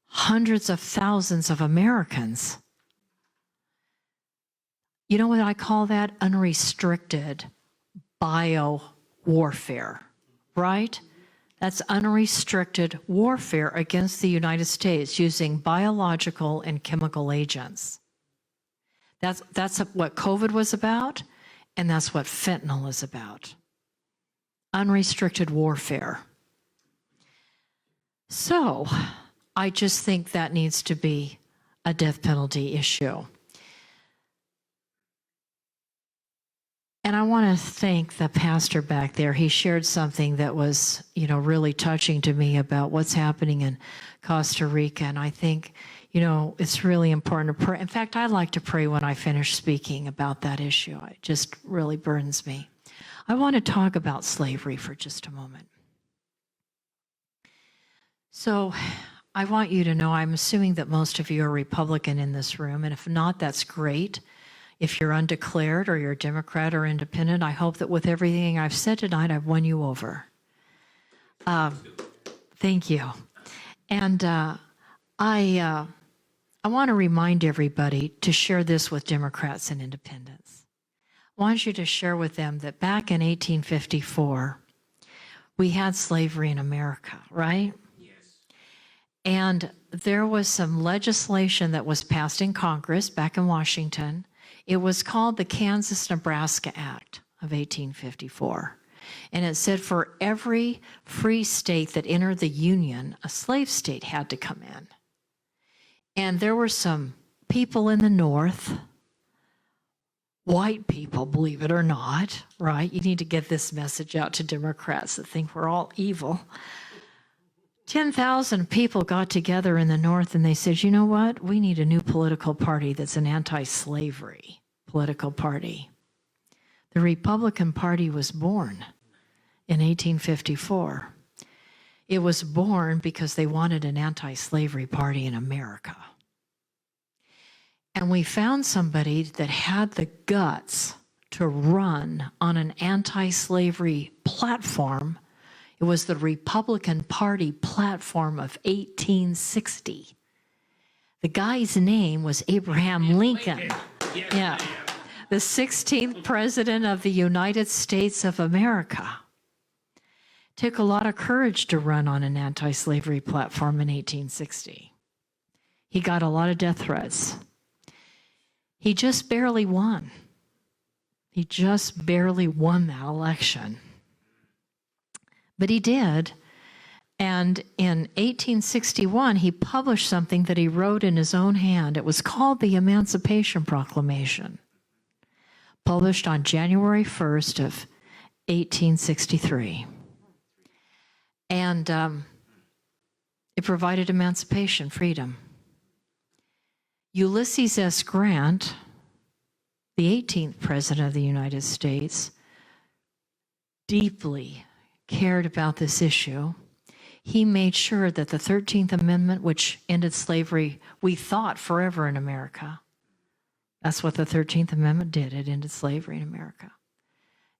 A: hundreds of thousands of Americans. You know what I call that? Unrestricted bio warfare, right? That's unrestricted warfare against the United States using biological and chemical agents. That's what COVID was about, and that's what fentanyl is about. Unrestricted warfare. So, I just think that needs to be a death penalty issue. And I want to thank the pastor back there. He shared something that was, really touching to me about what's happening in Costa Rica. And I think, it's really important to pray. In fact, I like to pray when I finish speaking about that issue. It just really burdens me. I want to talk about slavery for just a moment. So I want you to know, I'm assuming that most of you are Republican in this room. And if not, that's great. If you're undeclared or you're Democrat or independent, I hope that with everything I've said tonight, I've won you over. Thank you. And I want to remind everybody to share this with Democrats and independents. I want you to share with them that back in 1854, we had slavery in America, right?
B: Yes.
A: And there was some legislation that was passed in Congress back in Washington. It was called the Kansas-Nebraska Act of 1854. And it said for every free state that entered the Union, a slave state had to come in. And there were some people in the North, white people, believe it or not, right? You need to get this message out to Democrats that think we're all evil. 10,000 people got together in the North and they said, you know what? We need a new political party that's an anti-slavery political party. The Republican Party was born in 1854. It was born because they wanted an anti-slavery party in America. And we found somebody that had the guts to run on an anti-slavery platform. It was the Republican Party platform of 1860. The guy's name was Abraham Lincoln. Yeah. The 16th president of the United States of America. Took a lot of courage to run on an anti-slavery platform in 1860. He got a lot of death threats. He just barely won. He just barely won that election. But he did. And in 1861, he published something that he wrote in his own hand. It was called the Emancipation Proclamation, published on January 1st of 1863. And it provided emancipation, freedom. Ulysses S. Grant, the 18th president of the United States, deeply cared about this issue. He made sure that the 13th Amendment, which ended slavery, we thought forever in America. That's what the 13th Amendment did. It ended slavery in America.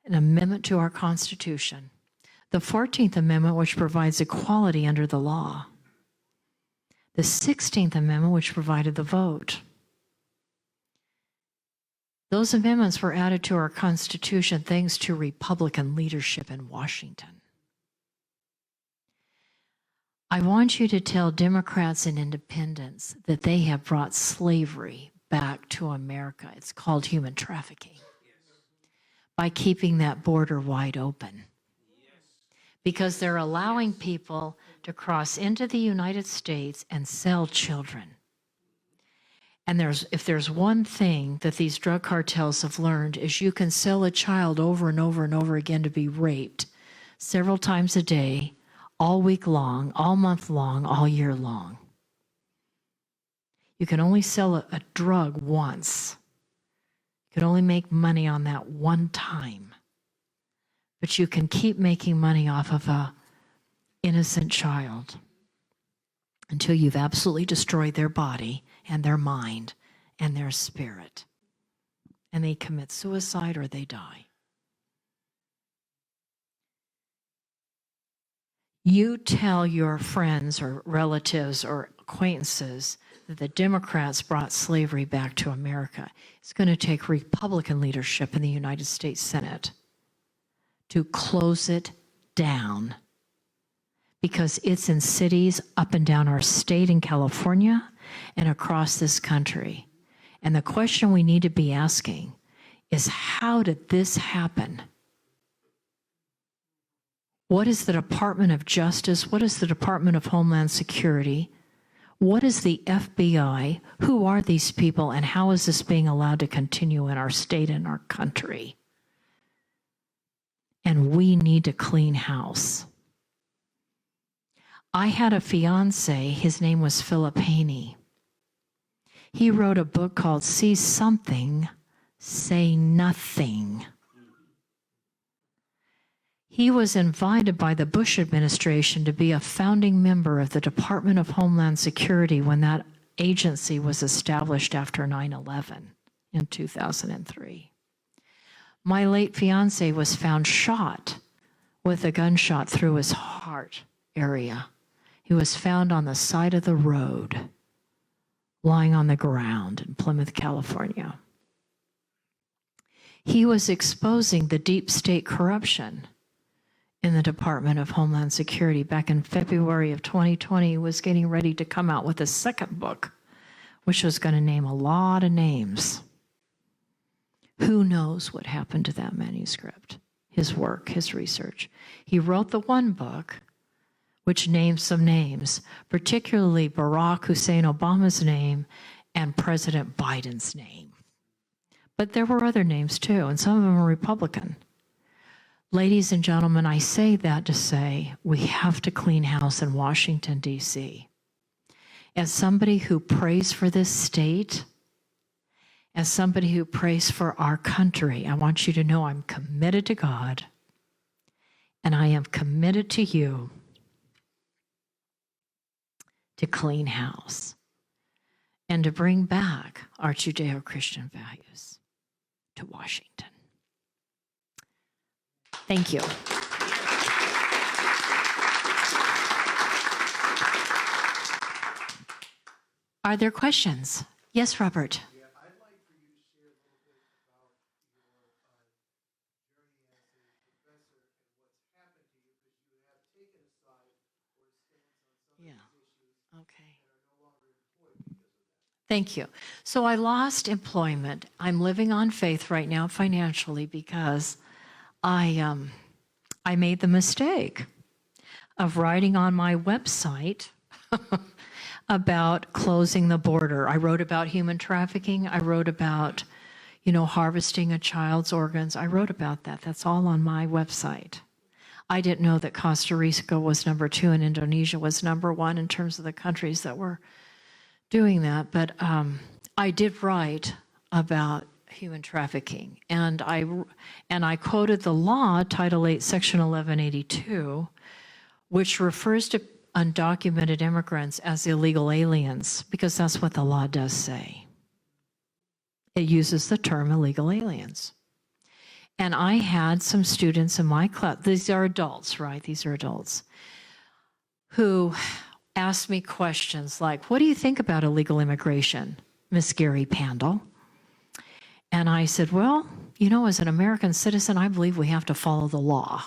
A: An amendment to our Constitution. The 14th Amendment, which provides equality under the law. The 16th Amendment, which provided the vote. Those amendments were added to our Constitution thanks to Republican leadership in Washington. I want you to tell Democrats and independents that they have brought slavery back to America. It's called human trafficking. By keeping that border wide open. Because they're allowing people to cross into the United States and sell children. And if there's one thing that these drug cartels have learned is you can sell a child over and over and over again to be raped several times a day, all week long, all month long, all year long. You can only sell a drug once. You can only make money on that one time. But you can keep making money off of an innocent child until you've absolutely destroyed their body and their mind and their spirit. And they commit suicide or they die. You tell your friends or relatives or acquaintances that the Democrats brought slavery back to America. It's going to take Republican leadership in the United States Senate to close it down, because it's in cities up and down our state in California and across this country. And the question we need to be asking is, how did this happen? What is the Department of Justice? What is the Department of Homeland Security? What is the FBI? Who are these people, and how is this being allowed to continue in our state and our country? And we need to clean house. I had a fiance, his name was Philip Haney. He wrote a book called See Something, Say Nothing. He was invited by the Bush administration to be a founding member of the Department of Homeland Security when that agency was established after 9/11 in 2003. My late fiance was found shot with a gunshot through his heart area. He was found on the side of the road, lying on the ground in Plymouth, California. He was exposing the deep state corruption in the Department of Homeland Security back in February of 2020 was getting ready to come out with a second book, which was going to name a lot of names. Who knows what happened to that manuscript, his work, his research. He wrote the one book, which named some names, particularly Barack Hussein Obama's name and President Biden's name. But there were other names too, and some of them were Republican. Ladies and gentlemen, I say that to say we have to clean house in Washington, D.C. As somebody who prays for this state, as somebody who prays for our country, I want you to know I'm committed to God, and I am committed to you to clean house and to bring back our Judeo-Christian values to Washington. Thank you. Are there questions? Yes, Robert.
B: Yeah, I'd like for you to share a little bit about your journey as a professor and what's happened to you, because you have taken a side or a stance on some of
A: Yeah.
B: these issues
A: Okay.
B: and are no longer employed because of that.
A: Thank you. So I lost employment. I'm living on faith right now financially because I made the mistake of writing on my website about closing the border. I wrote about human trafficking. I wrote about, harvesting a child's organs. I wrote about that. That's all on my website. I didn't know that Costa Rica was number 2 and Indonesia was number 1 in terms of the countries that were doing that. But I did write about human trafficking, and I quoted the law, Title 8, Section 1182, which refers to undocumented immigrants as illegal aliens, because that's what the law does say. It uses the term illegal aliens. And I had some students in my class, these are adults, right? These are adults, who asked me questions like, what do you think about illegal immigration, Miss Gary-Pandol? And I said, well, as an American citizen, I believe we have to follow the law.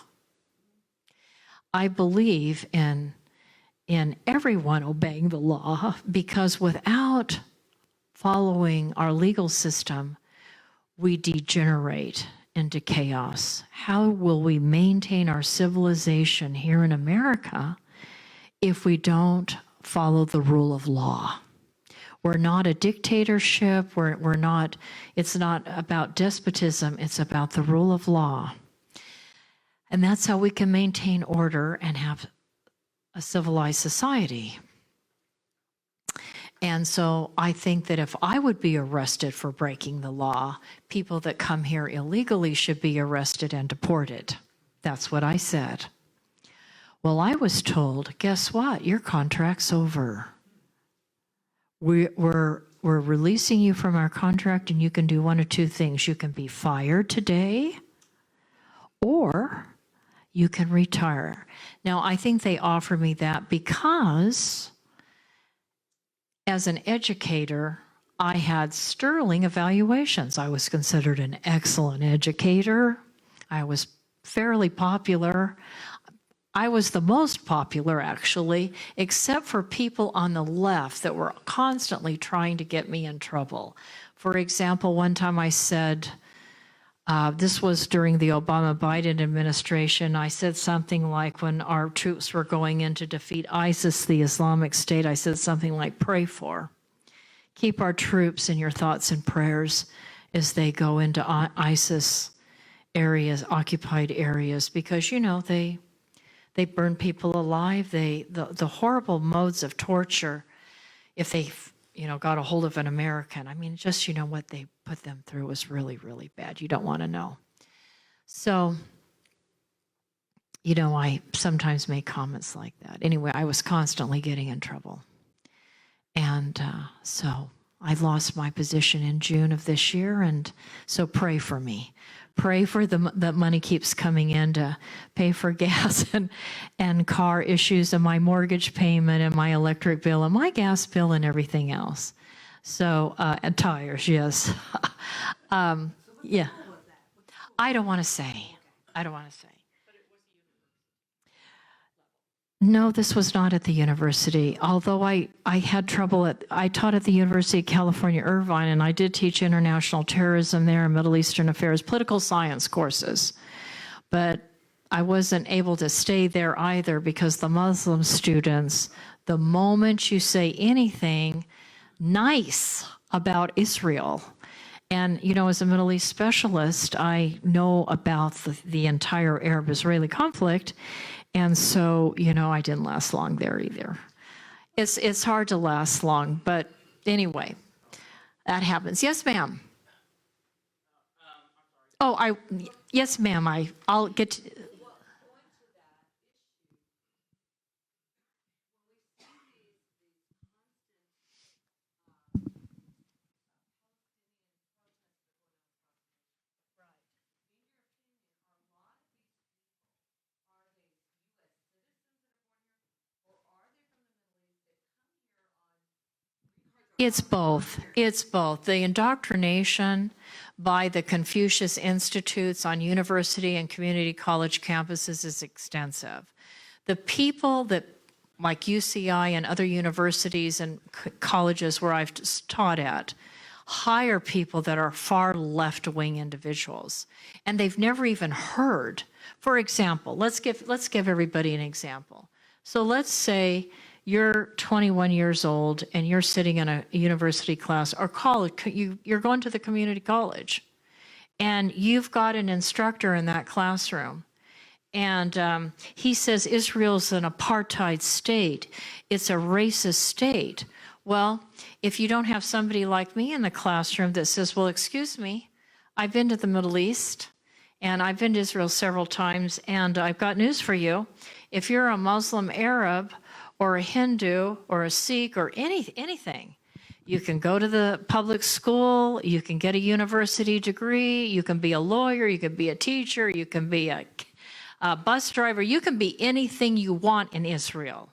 A: I believe in everyone obeying the law, because without following our legal system, we degenerate into chaos. How will we maintain our civilization here in America if we don't follow the rule of law? We're not a dictatorship. We're not, it's not about despotism. It's about the rule of law. And that's how we can maintain order and have a civilized society. And so I think that if I would be arrested for breaking the law, people that come here illegally should be arrested and deported. That's what I said. Well, I was told, guess what? Your contract's over. We're releasing you from our contract, and you can do one of two things. You can be fired today, or you can retire. Now, I think they offer me that because as an educator, I had sterling evaluations. I was considered an excellent educator. I was fairly popular. I was the most popular, actually, except for people on the left that were constantly trying to get me in trouble. For example, one time I said, this was during the Obama-Biden administration, I said something like, when our troops were going in to defeat ISIS, the Islamic State, I said something like, pray for. Keep our troops in your thoughts and prayers as they go into ISIS areas, occupied areas, because, they burn people alive. The horrible modes of torture, if they, got a hold of an American, just, what they put them through was really, really bad. You don't want to know. So, I sometimes make comments like that. Anyway, I was constantly getting in trouble. And so I lost my position in June of this year. And so pray for me. Pray for that money keeps coming in to pay for gas and car issues and my mortgage payment and my electric bill and my gas bill and everything else. So, and tires, yes. Yeah. I don't want to say. No, this was not at the university. Although I had trouble I taught at the University of California, Irvine, and I did teach international terrorism there, Middle Eastern affairs, political science courses. But I wasn't able to stay there either because the Muslim students, the moment you say anything nice about Israel, and, you know, as a Middle East specialist, I know about the entire Arab-Israeli conflict. And so, you know, I didn't last long there either. It's hard to last long, but anyway, that happens. Yes, ma'am. Oh, yes, ma'am. I'll get to, it's both. It's both. The indoctrination by the Confucius Institutes on university and community college campuses is extensive. The people that, like UCI and other universities and colleges where I've taught at, hire people that are far left-wing individuals, and they've never even heard. For example, let's give everybody an example. So let's say you're 21 years old and you're sitting in a university class or college, you're going to the community college, and you've got an instructor in that classroom, and he says Israel's an apartheid state, it's a racist state. Well, if you don't have somebody like me in the classroom that says, well, excuse me, I've been to the Middle East and I've been to Israel several times, and I've got news for you. If you're a Muslim Arab or a Hindu or a Sikh or anything, you can go to the public school, you can get a university degree, you can be a lawyer, you can be a teacher, you can be a bus driver, you can be anything you want in Israel.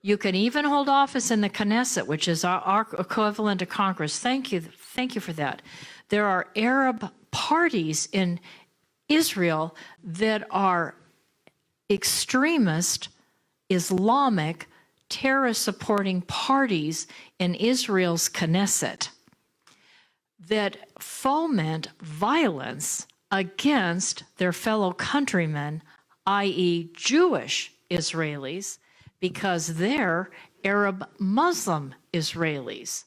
A: You can even hold office in the Knesset, which is our equivalent to Congress. Thank you for that. There are Arab parties in Israel that are extremist, Islamic, terrorist-supporting parties in Israel's Knesset that foment violence against their fellow countrymen, i.e. Jewish Israelis, because they're Arab Muslim Israelis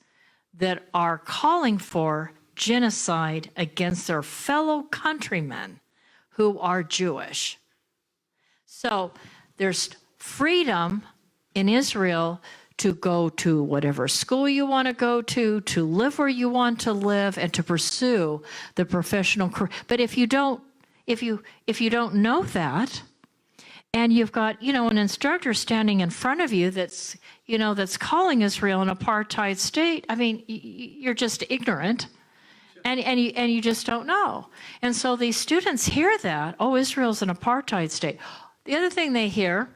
A: that are calling for genocide against their fellow countrymen who are Jewish. So there's freedom in Israel to go to whatever school you want to go to live where you want to live, and to pursue the professional career. But if you don't know that, and you've got, you know, an instructor standing in front of you that's, you know, that's calling Israel an apartheid state, I mean, you're just ignorant, and you just don't know. And so these students hear that, oh, Israel's an apartheid state. The other thing they hear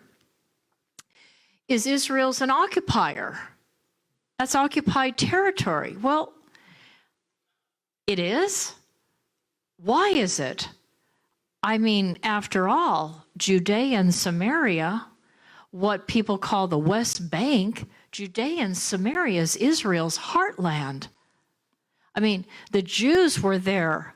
A: is Israel's an occupier. That's occupied territory. Well, it is. Why is it? I mean, after all, Judea and Samaria, what people call the West Bank, Judea and Samaria is Israel's heartland. I mean, the Jews were there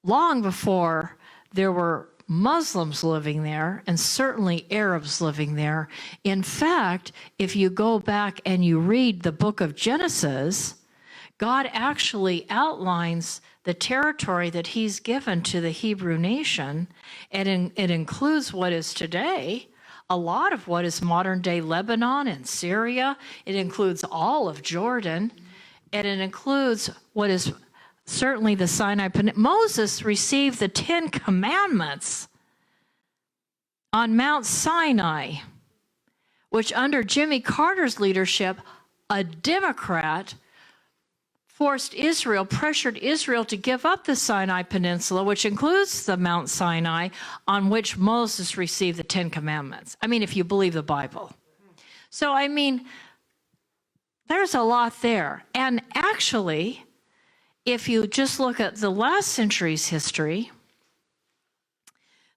A: long before there were Muslims living there, and certainly Arabs living there. In fact, if you go back and you read the book of Genesis, God actually outlines the territory that he's given to the Hebrew nation, and it includes what is today a lot of what is modern-day Lebanon and Syria. It includes all of Jordan, and it includes what is certainly the Sinai Peninsula. Moses received the 10 Commandments on Mount Sinai, which under Jimmy Carter's leadership, a Democrat pressured Israel to give up the Sinai Peninsula, which includes the Mount Sinai, on which Moses received the 10 Commandments. I mean, if you believe the Bible. So, I mean, there's a lot there. And actually, if you just look at the last century's history,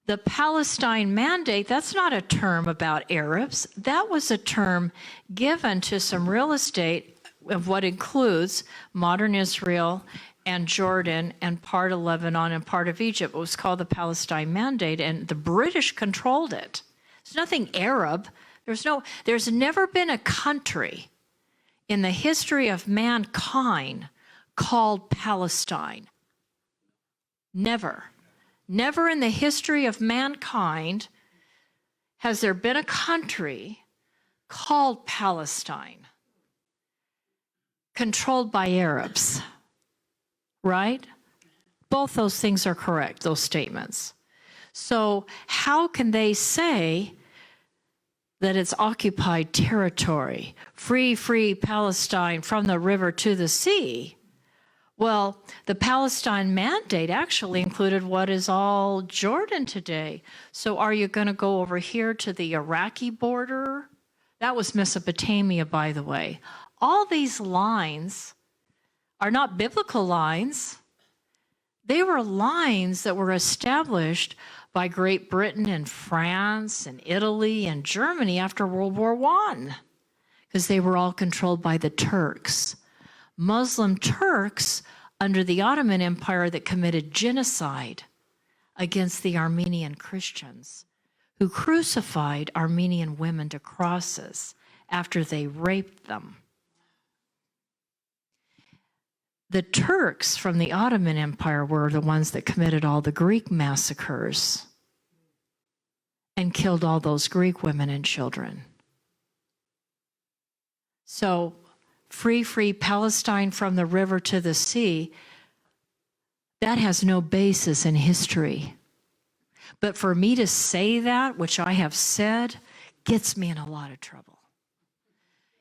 A: The Palestine Mandate, that's not a term about Arabs. That was a term given to some real estate of what includes modern Israel and Jordan and part of Lebanon and part of Egypt. It was called the Palestine Mandate, and the British controlled it. It's nothing Arab. There's never been a country in the history of mankind called Palestine. Never. Never in the history of mankind has there been a country called Palestine, controlled by Arabs, right? Both those things are correct, those statements. So how can they say that it's occupied territory, free Palestine from the river to the sea? Well, the Palestine Mandate actually included what is all Jordan today. So are you going to go over here to the Iraqi border? That was Mesopotamia, by the way. All these lines are not biblical lines. They were lines that were established by Great Britain and France and Italy and Germany after World War I, because they were all controlled by the Turks. Muslim Turks under the Ottoman Empire that committed genocide against the Armenian Christians, who crucified Armenian women to crosses after they raped them. The Turks from the Ottoman Empire were the ones that committed all the Greek massacres and killed all those Greek women and children. So, free Palestine from the river to the sea, that has no basis in history. But for me to say that, which I have said, gets me in a lot of trouble.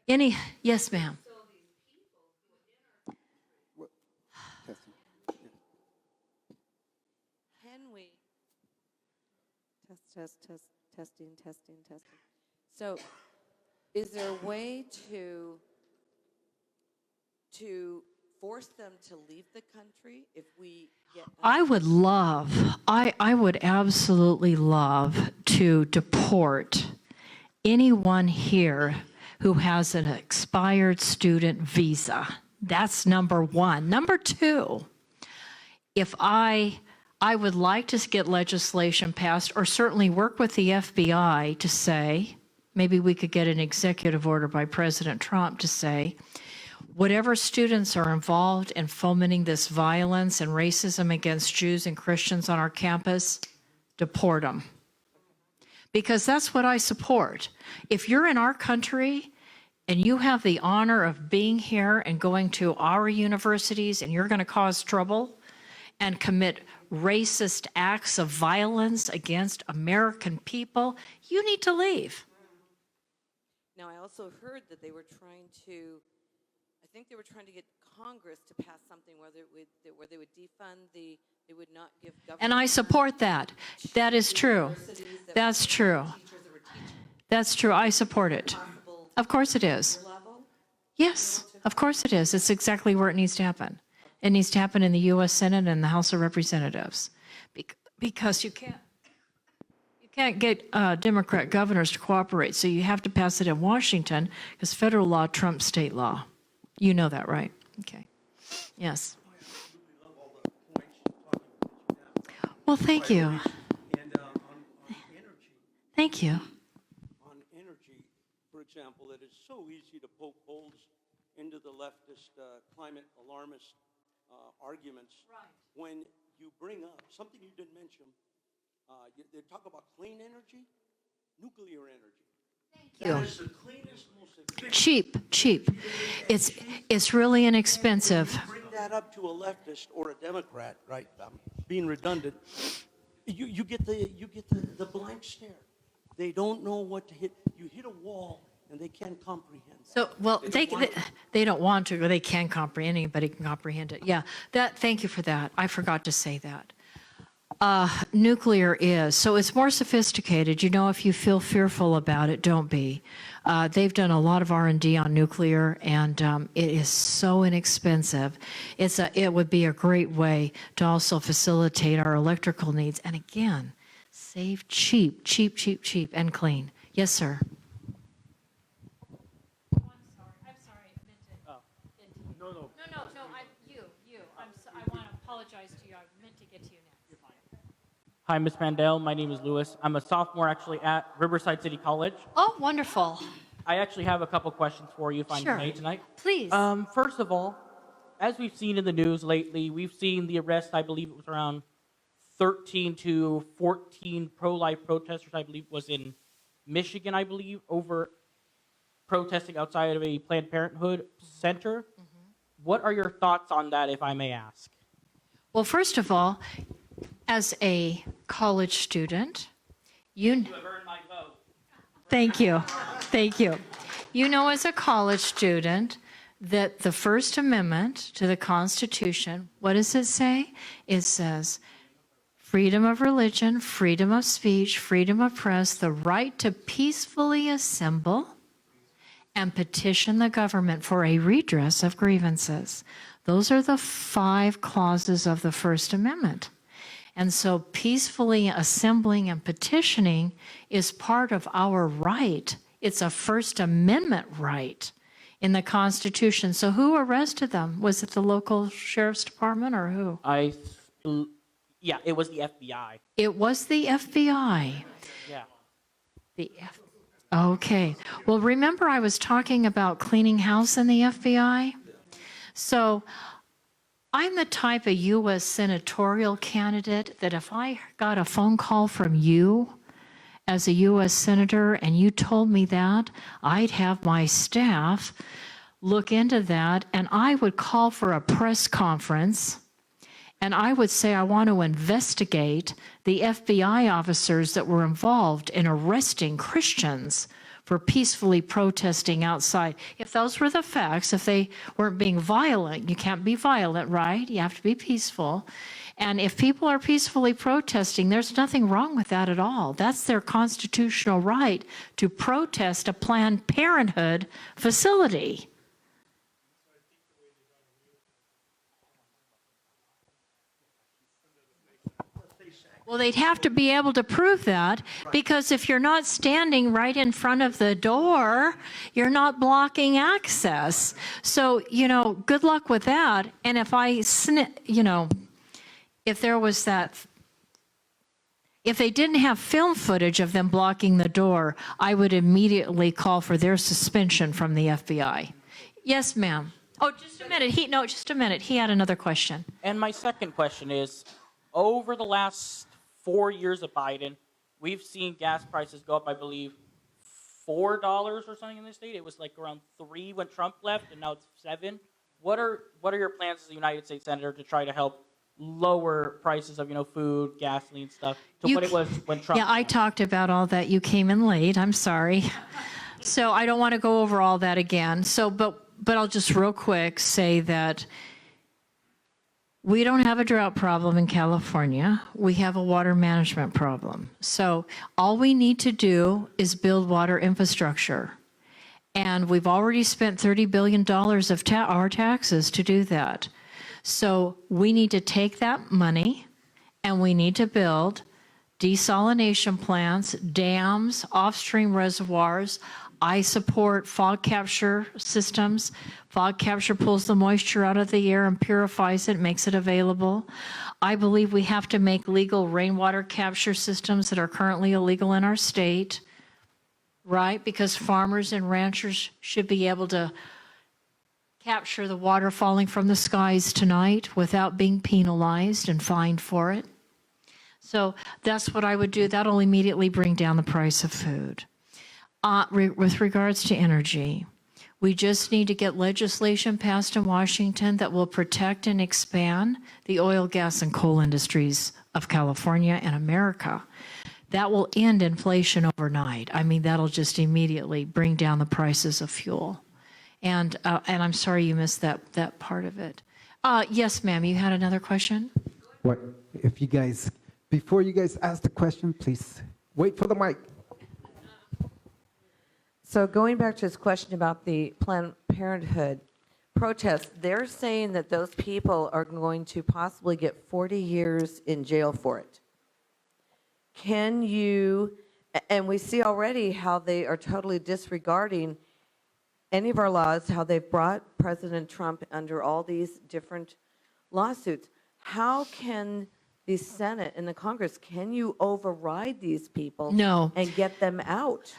A: Yes, ma'am.
C: Can we testing. So, is there a way to force them to leave the country if we get...
A: I would absolutely love to deport anyone here who has an expired student visa. That's number one. Number two, if I would like to get legislation passed, or certainly work with the FBI to say, maybe we could get an executive order by President Trump to say, whatever students are involved in fomenting this violence and racism against Jews and Christians on our campus, deport them. Because that's what I support. If you're in our country and you have the honor of being here and going to our universities and you're going to cause trouble and commit racist acts of violence against American people, you need to leave.
C: Now, I also heard that they were trying to get Congress to pass something where they would defund they would not give government.
A: And I support that. That is true. That's true. That's true. I support it. Of course it is. Yes, of course it is. It's exactly where it needs to happen. It needs to happen in the U.S. Senate and the House of Representatives, because you can't get Democrat governors to cooperate, so you have to pass it in Washington, because federal law trumps state law. You know that, right? Okay. Yes. Well, thank you.
B: And on energy.
A: Thank you.
B: On energy, for example, it is so easy to poke holes into the leftist climate alarmist arguments.
A: Right.
B: When you bring up something you didn't mention, they talk about clean energy, nuclear energy. That is the cleanest, most efficient.
A: Cheap. It's really inexpensive.
B: Bring that up to a leftist or a Democrat, right? Being redundant, you get the blank stare. They don't know what to hit. You hit a wall and they can't comprehend that.
A: So, well, they don't want to, or they can comprehend. Anybody can comprehend it. Yeah. Thank you for that. I forgot to say that. Nuclear is. So it's more sophisticated. You know, if you feel fearful about it, don't be. They've done a lot of R&D on nuclear, and it is so inexpensive. It would be a great way to also facilitate our electrical needs. And again, Save cheap, cheap, cheap, cheap, and clean. Yes, sir. Oh, I'm sorry.
D: No, no.
A: No, I want to apologize to you. I meant to get to you next.
D: Hi, Ms. Pandol. My name is Lewis. I'm a sophomore actually at Riverside City College.
A: Oh, wonderful.
D: I actually have a couple questions for you if I
A: Sure.
D: may tonight.
A: Please.
D: First of all, as we've seen in the news lately, we've seen the arrest, I believe it was around 13 to 14 pro-life protesters, I believe was in Michigan, I believe, over protesting outside of a Planned Parenthood center. What are your thoughts on that, if I may ask?
A: Well, first of all, as a college student, you
D: You have earned my vote.
A: thank you. Thank you. You know, as a college student, that the First Amendment to the Constitution, what does it say? It says freedom of religion, freedom of speech, freedom of press, the right to peacefully assemble and petition the government for a redress of grievances. Those are the 5 clauses of the First Amendment. And so peacefully assembling and petitioning is part of our right. It's a First Amendment right in the Constitution. So who arrested them? Was it the local sheriff's department or who?
D: Yeah, it was the FBI.
A: It was the FBI.
D: Yeah.
A: Okay. Well, remember I was talking about cleaning house in the FBI? So I'm the type of U.S. senatorial candidate that if I got a phone call from you as a U.S. senator and you told me that, I'd have my staff look into that and I would call for a press conference and I would say I want to investigate the FBI officers that were involved in arresting Christians for peacefully protesting outside. If those were the facts, if they weren't being violent, you can't be violent, right? You have to be peaceful. And if people are peacefully protesting, there's nothing wrong with that at all. That's their constitutional right to protest a Planned Parenthood facility. Well, they'd have to be able to prove that because if you're not standing right in front of the door, you're not blocking access. So, good luck with that. And if if there was that, if they didn't have film footage of them blocking the door, I would immediately call for their suspension from the FBI. Yes, ma'am. Oh, just a minute. Just a minute. He had another question.
D: And my second question is, over the last 4 years of Biden, we've seen gas prices go up, I believe, $4 or something in the state. It was like around 3 when Trump left, and now it's 7. What are your plans as a United States Senator to try to help lower prices of food, gasoline, stuff to what it was when Trump?
A: Yeah, I talked about all that. You came in late. I'm sorry. So I don't want to go over all that again. So, but I'll just real quick say that we don't have a drought problem in California. We have a water management problem. So all we need to do is build water infrastructure. And we've already spent $30 billion of our taxes to do that. So we need to take that money and we need to build desalination plants, dams, off-stream reservoirs. I support fog capture systems. Fog capture pulls the moisture out of the air and purifies it, makes it available. I believe we have to make legal rainwater capture systems that are currently illegal in our state, right? Because farmers and ranchers should be able to capture the water falling from the skies tonight without being penalized and fined for it. So that's what I would do. That'll immediately bring down the price of food. With regards to energy, we just need to get legislation passed in Washington that will protect and expand the oil, gas, and coal industries of California and America. That will end inflation overnight. I mean, that'll just immediately bring down the prices of fuel. And I'm sorry you missed that part of it. Yes, ma'am, you had another question?
E: What, if you guys, before you guys ask the question, please wait for the mic.
C: So going back to his question about the Planned Parenthood protests, they're saying that those people are going to possibly get 40 years in jail for it. can you, and we see already how they are totally disregarding any of our laws, how they've brought President Trump under all these different lawsuits. How can the Senate and the Congress, can you override these people?
A: No.
C: And get them out?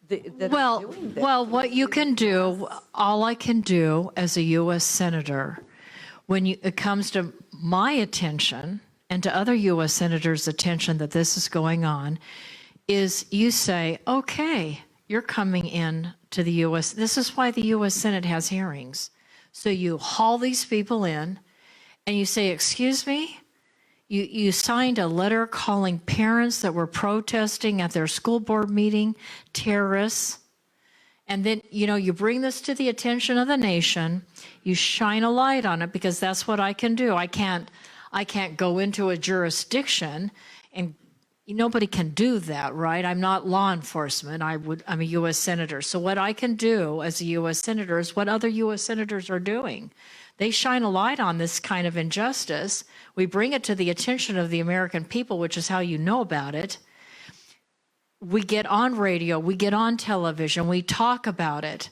C: That are
A: Well,
C: doing this?
A: well, what you can do, all I can do as a U.S. Senator, when it comes to my attention and to other U.S. Senators' attention that this is going on, is you say, okay, you're coming in to the U.S. This is why the U.S. Senate has hearings. So you haul these people in and you say, excuse me, you signed a letter calling parents that were protesting at their school board meeting terrorists. And then, you bring this to the attention of the nation. You shine a light on it because that's what I can do. I can't go into a jurisdiction, and nobody can do that, right? I'm not law enforcement. I'm a U.S. Senator. So what I can do as a U.S. Senator is what other U.S. Senators are doing. They shine a light on this kind of injustice. We bring it to the attention of the American people, which is how you know about it. We get on radio, we get on television, we talk about it.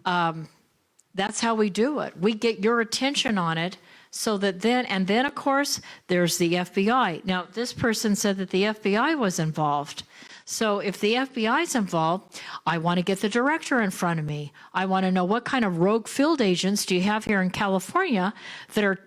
A: That's how we do it. We get your attention on it so that then of course, there's the FBI. Now, this person said that the FBI was involved. So if the FBI is involved, I want to get the director in front of me. I want to know what kind of rogue field agents do you have here in California that are,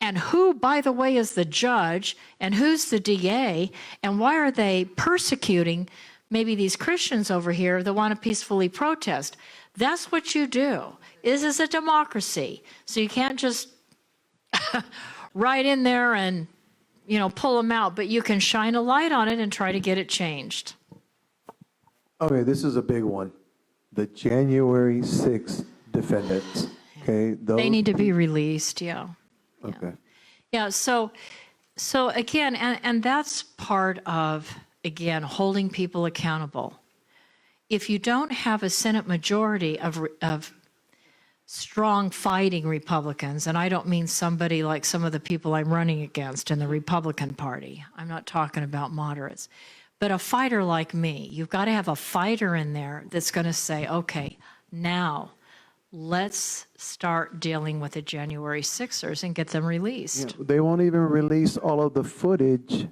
A: and who, by the way, is the judge, and who's the DA, and why are they persecuting maybe these Christians over here that want to peacefully protest? That's what you do. This is a democracy. So you can't just right in there and pull them out, but you can shine a light on it and try to get it changed.
B: Okay, this is a big one. The January 6th defendants, okay?
A: They need to be released, yeah.
B: Okay.
A: Yeah, so again, and that's part of, again, holding people accountable. If you don't have a Senate majority of strong fighting Republicans, and I don't mean somebody like some of the people I'm running against in the Republican Party. I'm not talking about moderates. But a fighter like me, you've got to have a fighter in there that's going to say, okay, now let's start dealing with the January 6ers and get them released.
B: Yeah, they won't even release all of the footage.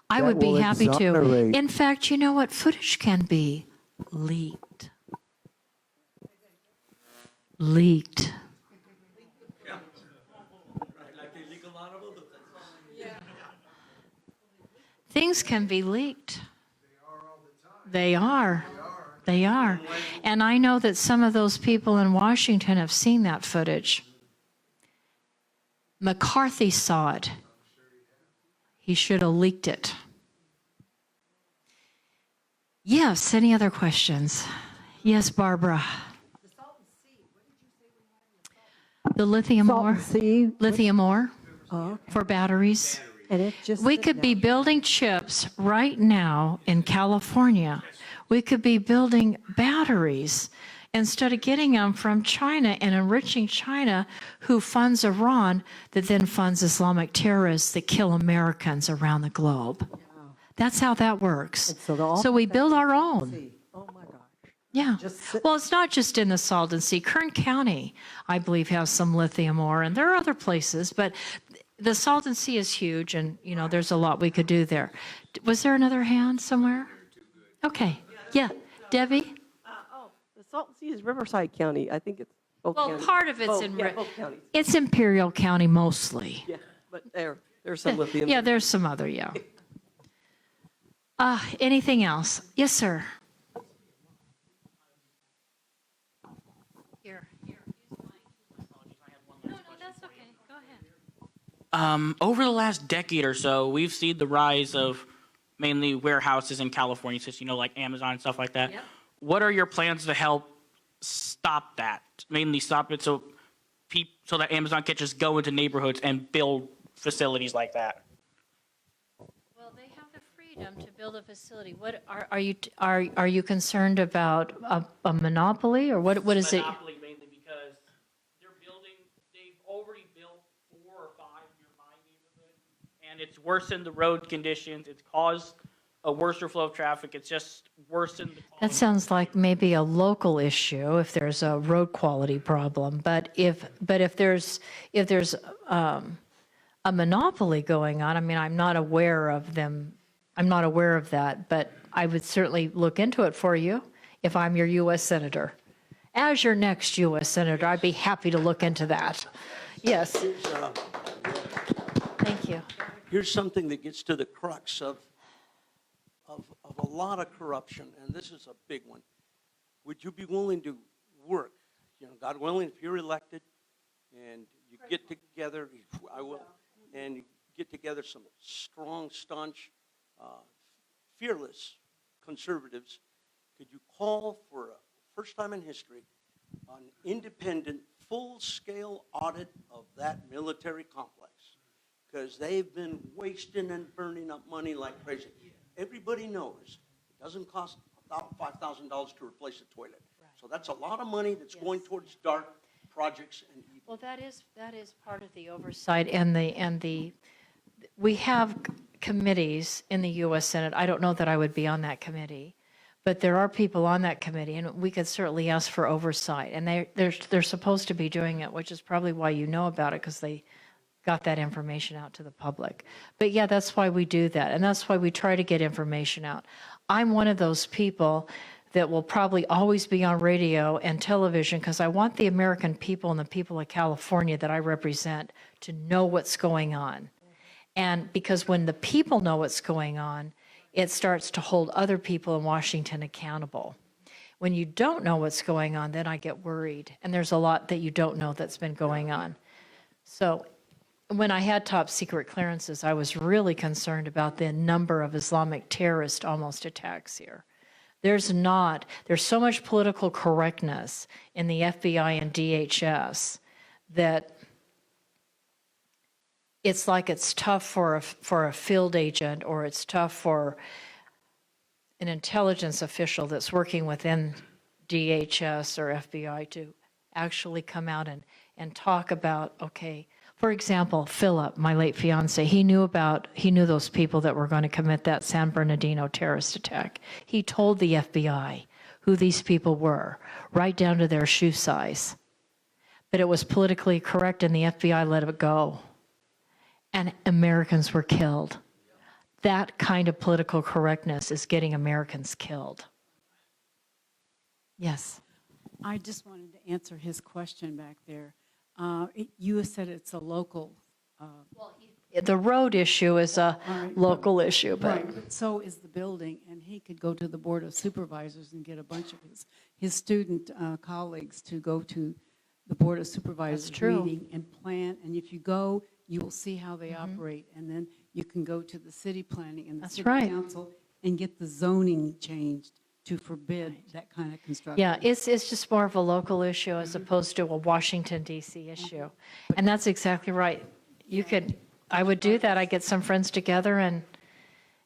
A: I
B: that
A: would be
B: will
A: happy to.
B: exonerate.
A: In fact, you know what? Footage can be leaked. Leaked. Things can be leaked. They are. They are. And I know that some of those people in Washington have seen that footage. McCarthy saw it. He should have leaked it. Yes, any other questions? Yes, Barbara. The lithium ore? Lithium ore for batteries.
F: And it just
A: We could be building chips right now in California. We could be building batteries instead of getting them from China and enriching China, who funds Iran, that then funds Islamic terrorists that kill Americans around the globe. That's how that works. So we build our own.
F: Oh my gosh.
A: Yeah.
F: Just sit-
A: Well, it's not just in the Salton Sea. Kern County, I believe, has some lithium ore, and there are other places, but the Salton Sea is huge, and, there's a lot we could do there. Was there another hand somewhere? Okay. Yeah. Debbie?
F: The Salton Sea is Riverside County. I think it's both
A: Well,
F: counties.
A: part of it's
F: Both,
A: in
F: yeah, both counties.
A: It's Imperial County mostly.
F: Yeah, but there's some lithium.
A: Yeah, there's some other, yeah. Anything else? Yes, sir. Here. No, that's okay. Go ahead.
D: Over the last decade or so, we've seen the rise of mainly warehouses in California, since like Amazon and stuff like that.
A: Yep.
D: What are your plans to help stop that? Mainly stop it so that Amazon can't just go into neighborhoods and build facilities like that.
A: Well, they have the freedom to build a facility. What are you concerned about a monopoly, or what is it?
D: Monopoly mainly because they've already built 4 or 5 near my neighborhood, and it's worsened the road conditions. It's caused a worse flow of traffic. It's just worsened the quality.
A: That sounds like maybe a local issue if there's a road quality problem. But if there's a monopoly going on, I mean, I'm not aware of them. I'm not aware of that, but I would certainly look into it for you if I'm your U.S. Senator. As your next U.S. Senator, I'd be happy to look into that. Yes. Thank you.
G: Here's something that gets to the crux of a lot of corruption, and this is a big one. Would you be willing to work, God willing, if you're elected, and you get together, I will, and you get together some strong, staunch, fearless conservatives, could you call for a first time in history an independent, full-scale audit of that military complex? Because they've been wasting and burning up money like crazy. Everybody knows it doesn't cost about $5,000 to replace a toilet. So that's a lot of money that's going towards dark projects and evil.
A: Well, that is part of the oversight and we have committees in the U.S. Senate. I don't know that I would be on that committee, but there are people on that committee, and we could certainly ask for oversight. And they're supposed to be doing it, which is probably why you know about it, because they got that information out to the public. But yeah, that's why we do that, and that's why we try to get information out. I'm one of those people that will probably always be on radio and television because I want the American people and the people of California that I represent to know what's going on. And because when the people know what's going on, it starts to hold other people in Washington accountable. When you don't know what's going on, then I get worried. And there's a lot that you don't know that's been going on. So when I had top secret clearances, I was really concerned about the number of Islamic terrorist almost attacks here. There's so much political correctness in the FBI and DHS that it's like it's tough for a field agent, or it's tough for an intelligence official that's working within DHS or FBI to actually come out and talk about, okay, for example, Philip, my late fiance, he knew those people that were going to commit that San Bernardino terrorist attack. He told the FBI who these people were, right down to their shoe size. But it was politically correct, and the FBI let it go. And Americans were killed. That kind of political correctness is getting Americans killed. Yes.
H: I just wanted to answer his question back there. You said it's a local.
A: The road issue is a local issue, but
H: Right, but so is the building, and he could go to the Board of Supervisors and get a bunch of his student colleagues to go to the Board of Supervisors
A: true.
H: meeting and plan, and if you go, you will see how they operate, and then you can go to the city planning and the
A: That's
H: city
A: right.
H: council and get the zoning changed to forbid that kind of construction.
A: yeah, it's just more of a local issue as opposed to a Washington, D.C. issue. And that's exactly right. I would do that. I get some friends together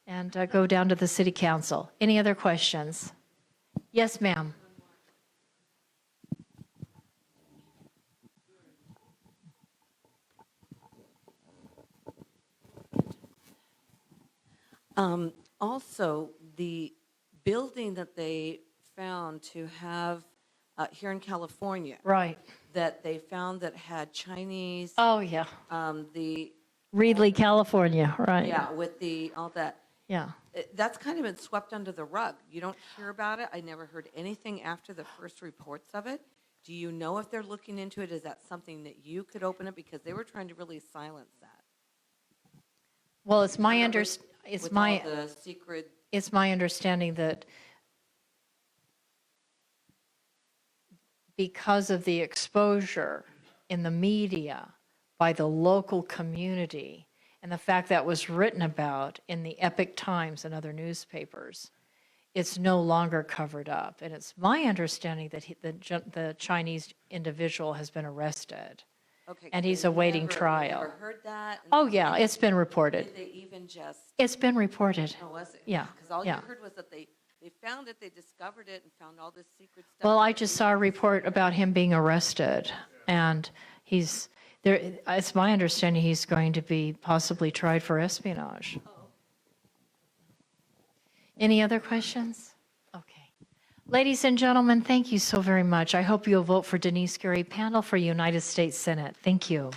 A: and go down to the city council. Any other questions? Yes, ma'am.
C: Also, the building that they found to have here in California,
A: Right.
C: that they found that had Chinese,
A: Oh, yeah.
C: the,
A: Reedley, California, right.
C: yeah, with all that.
A: Yeah.
C: That's kind of been swept under the rug. You don't hear about it. I never heard anything after the first reports of it. Do you know if they're looking into it? Is that something that you could open up? Because they were trying to really silence that.
A: Well, it's my
C: With all the secret.
A: It's my understanding that because of the exposure in the media by the local community and the fact that was written about in the Epic Times and other newspapers, it's no longer covered up. And it's my understanding that the Chinese individual has been arrested.
C: Okay,
A: And he's
C: you
A: awaiting
C: never- you
A: trial.
C: Never heard that?
A: Oh, yeah, it's been reported.
C: Did they even just,
A: It's been reported.
C: oh, was it?
A: Yeah,
C: Because all you
A: yeah.
C: heard was that they found it, they discovered it, and found all this secret stuff.
A: Well, I just saw a report about him being arrested, and It's my understanding he's going to be possibly tried for espionage. Any other questions? Okay. Ladies and gentlemen, thank you so very much. I hope you'll vote for Denice Gary-Pandol for United States Senate. Thank you.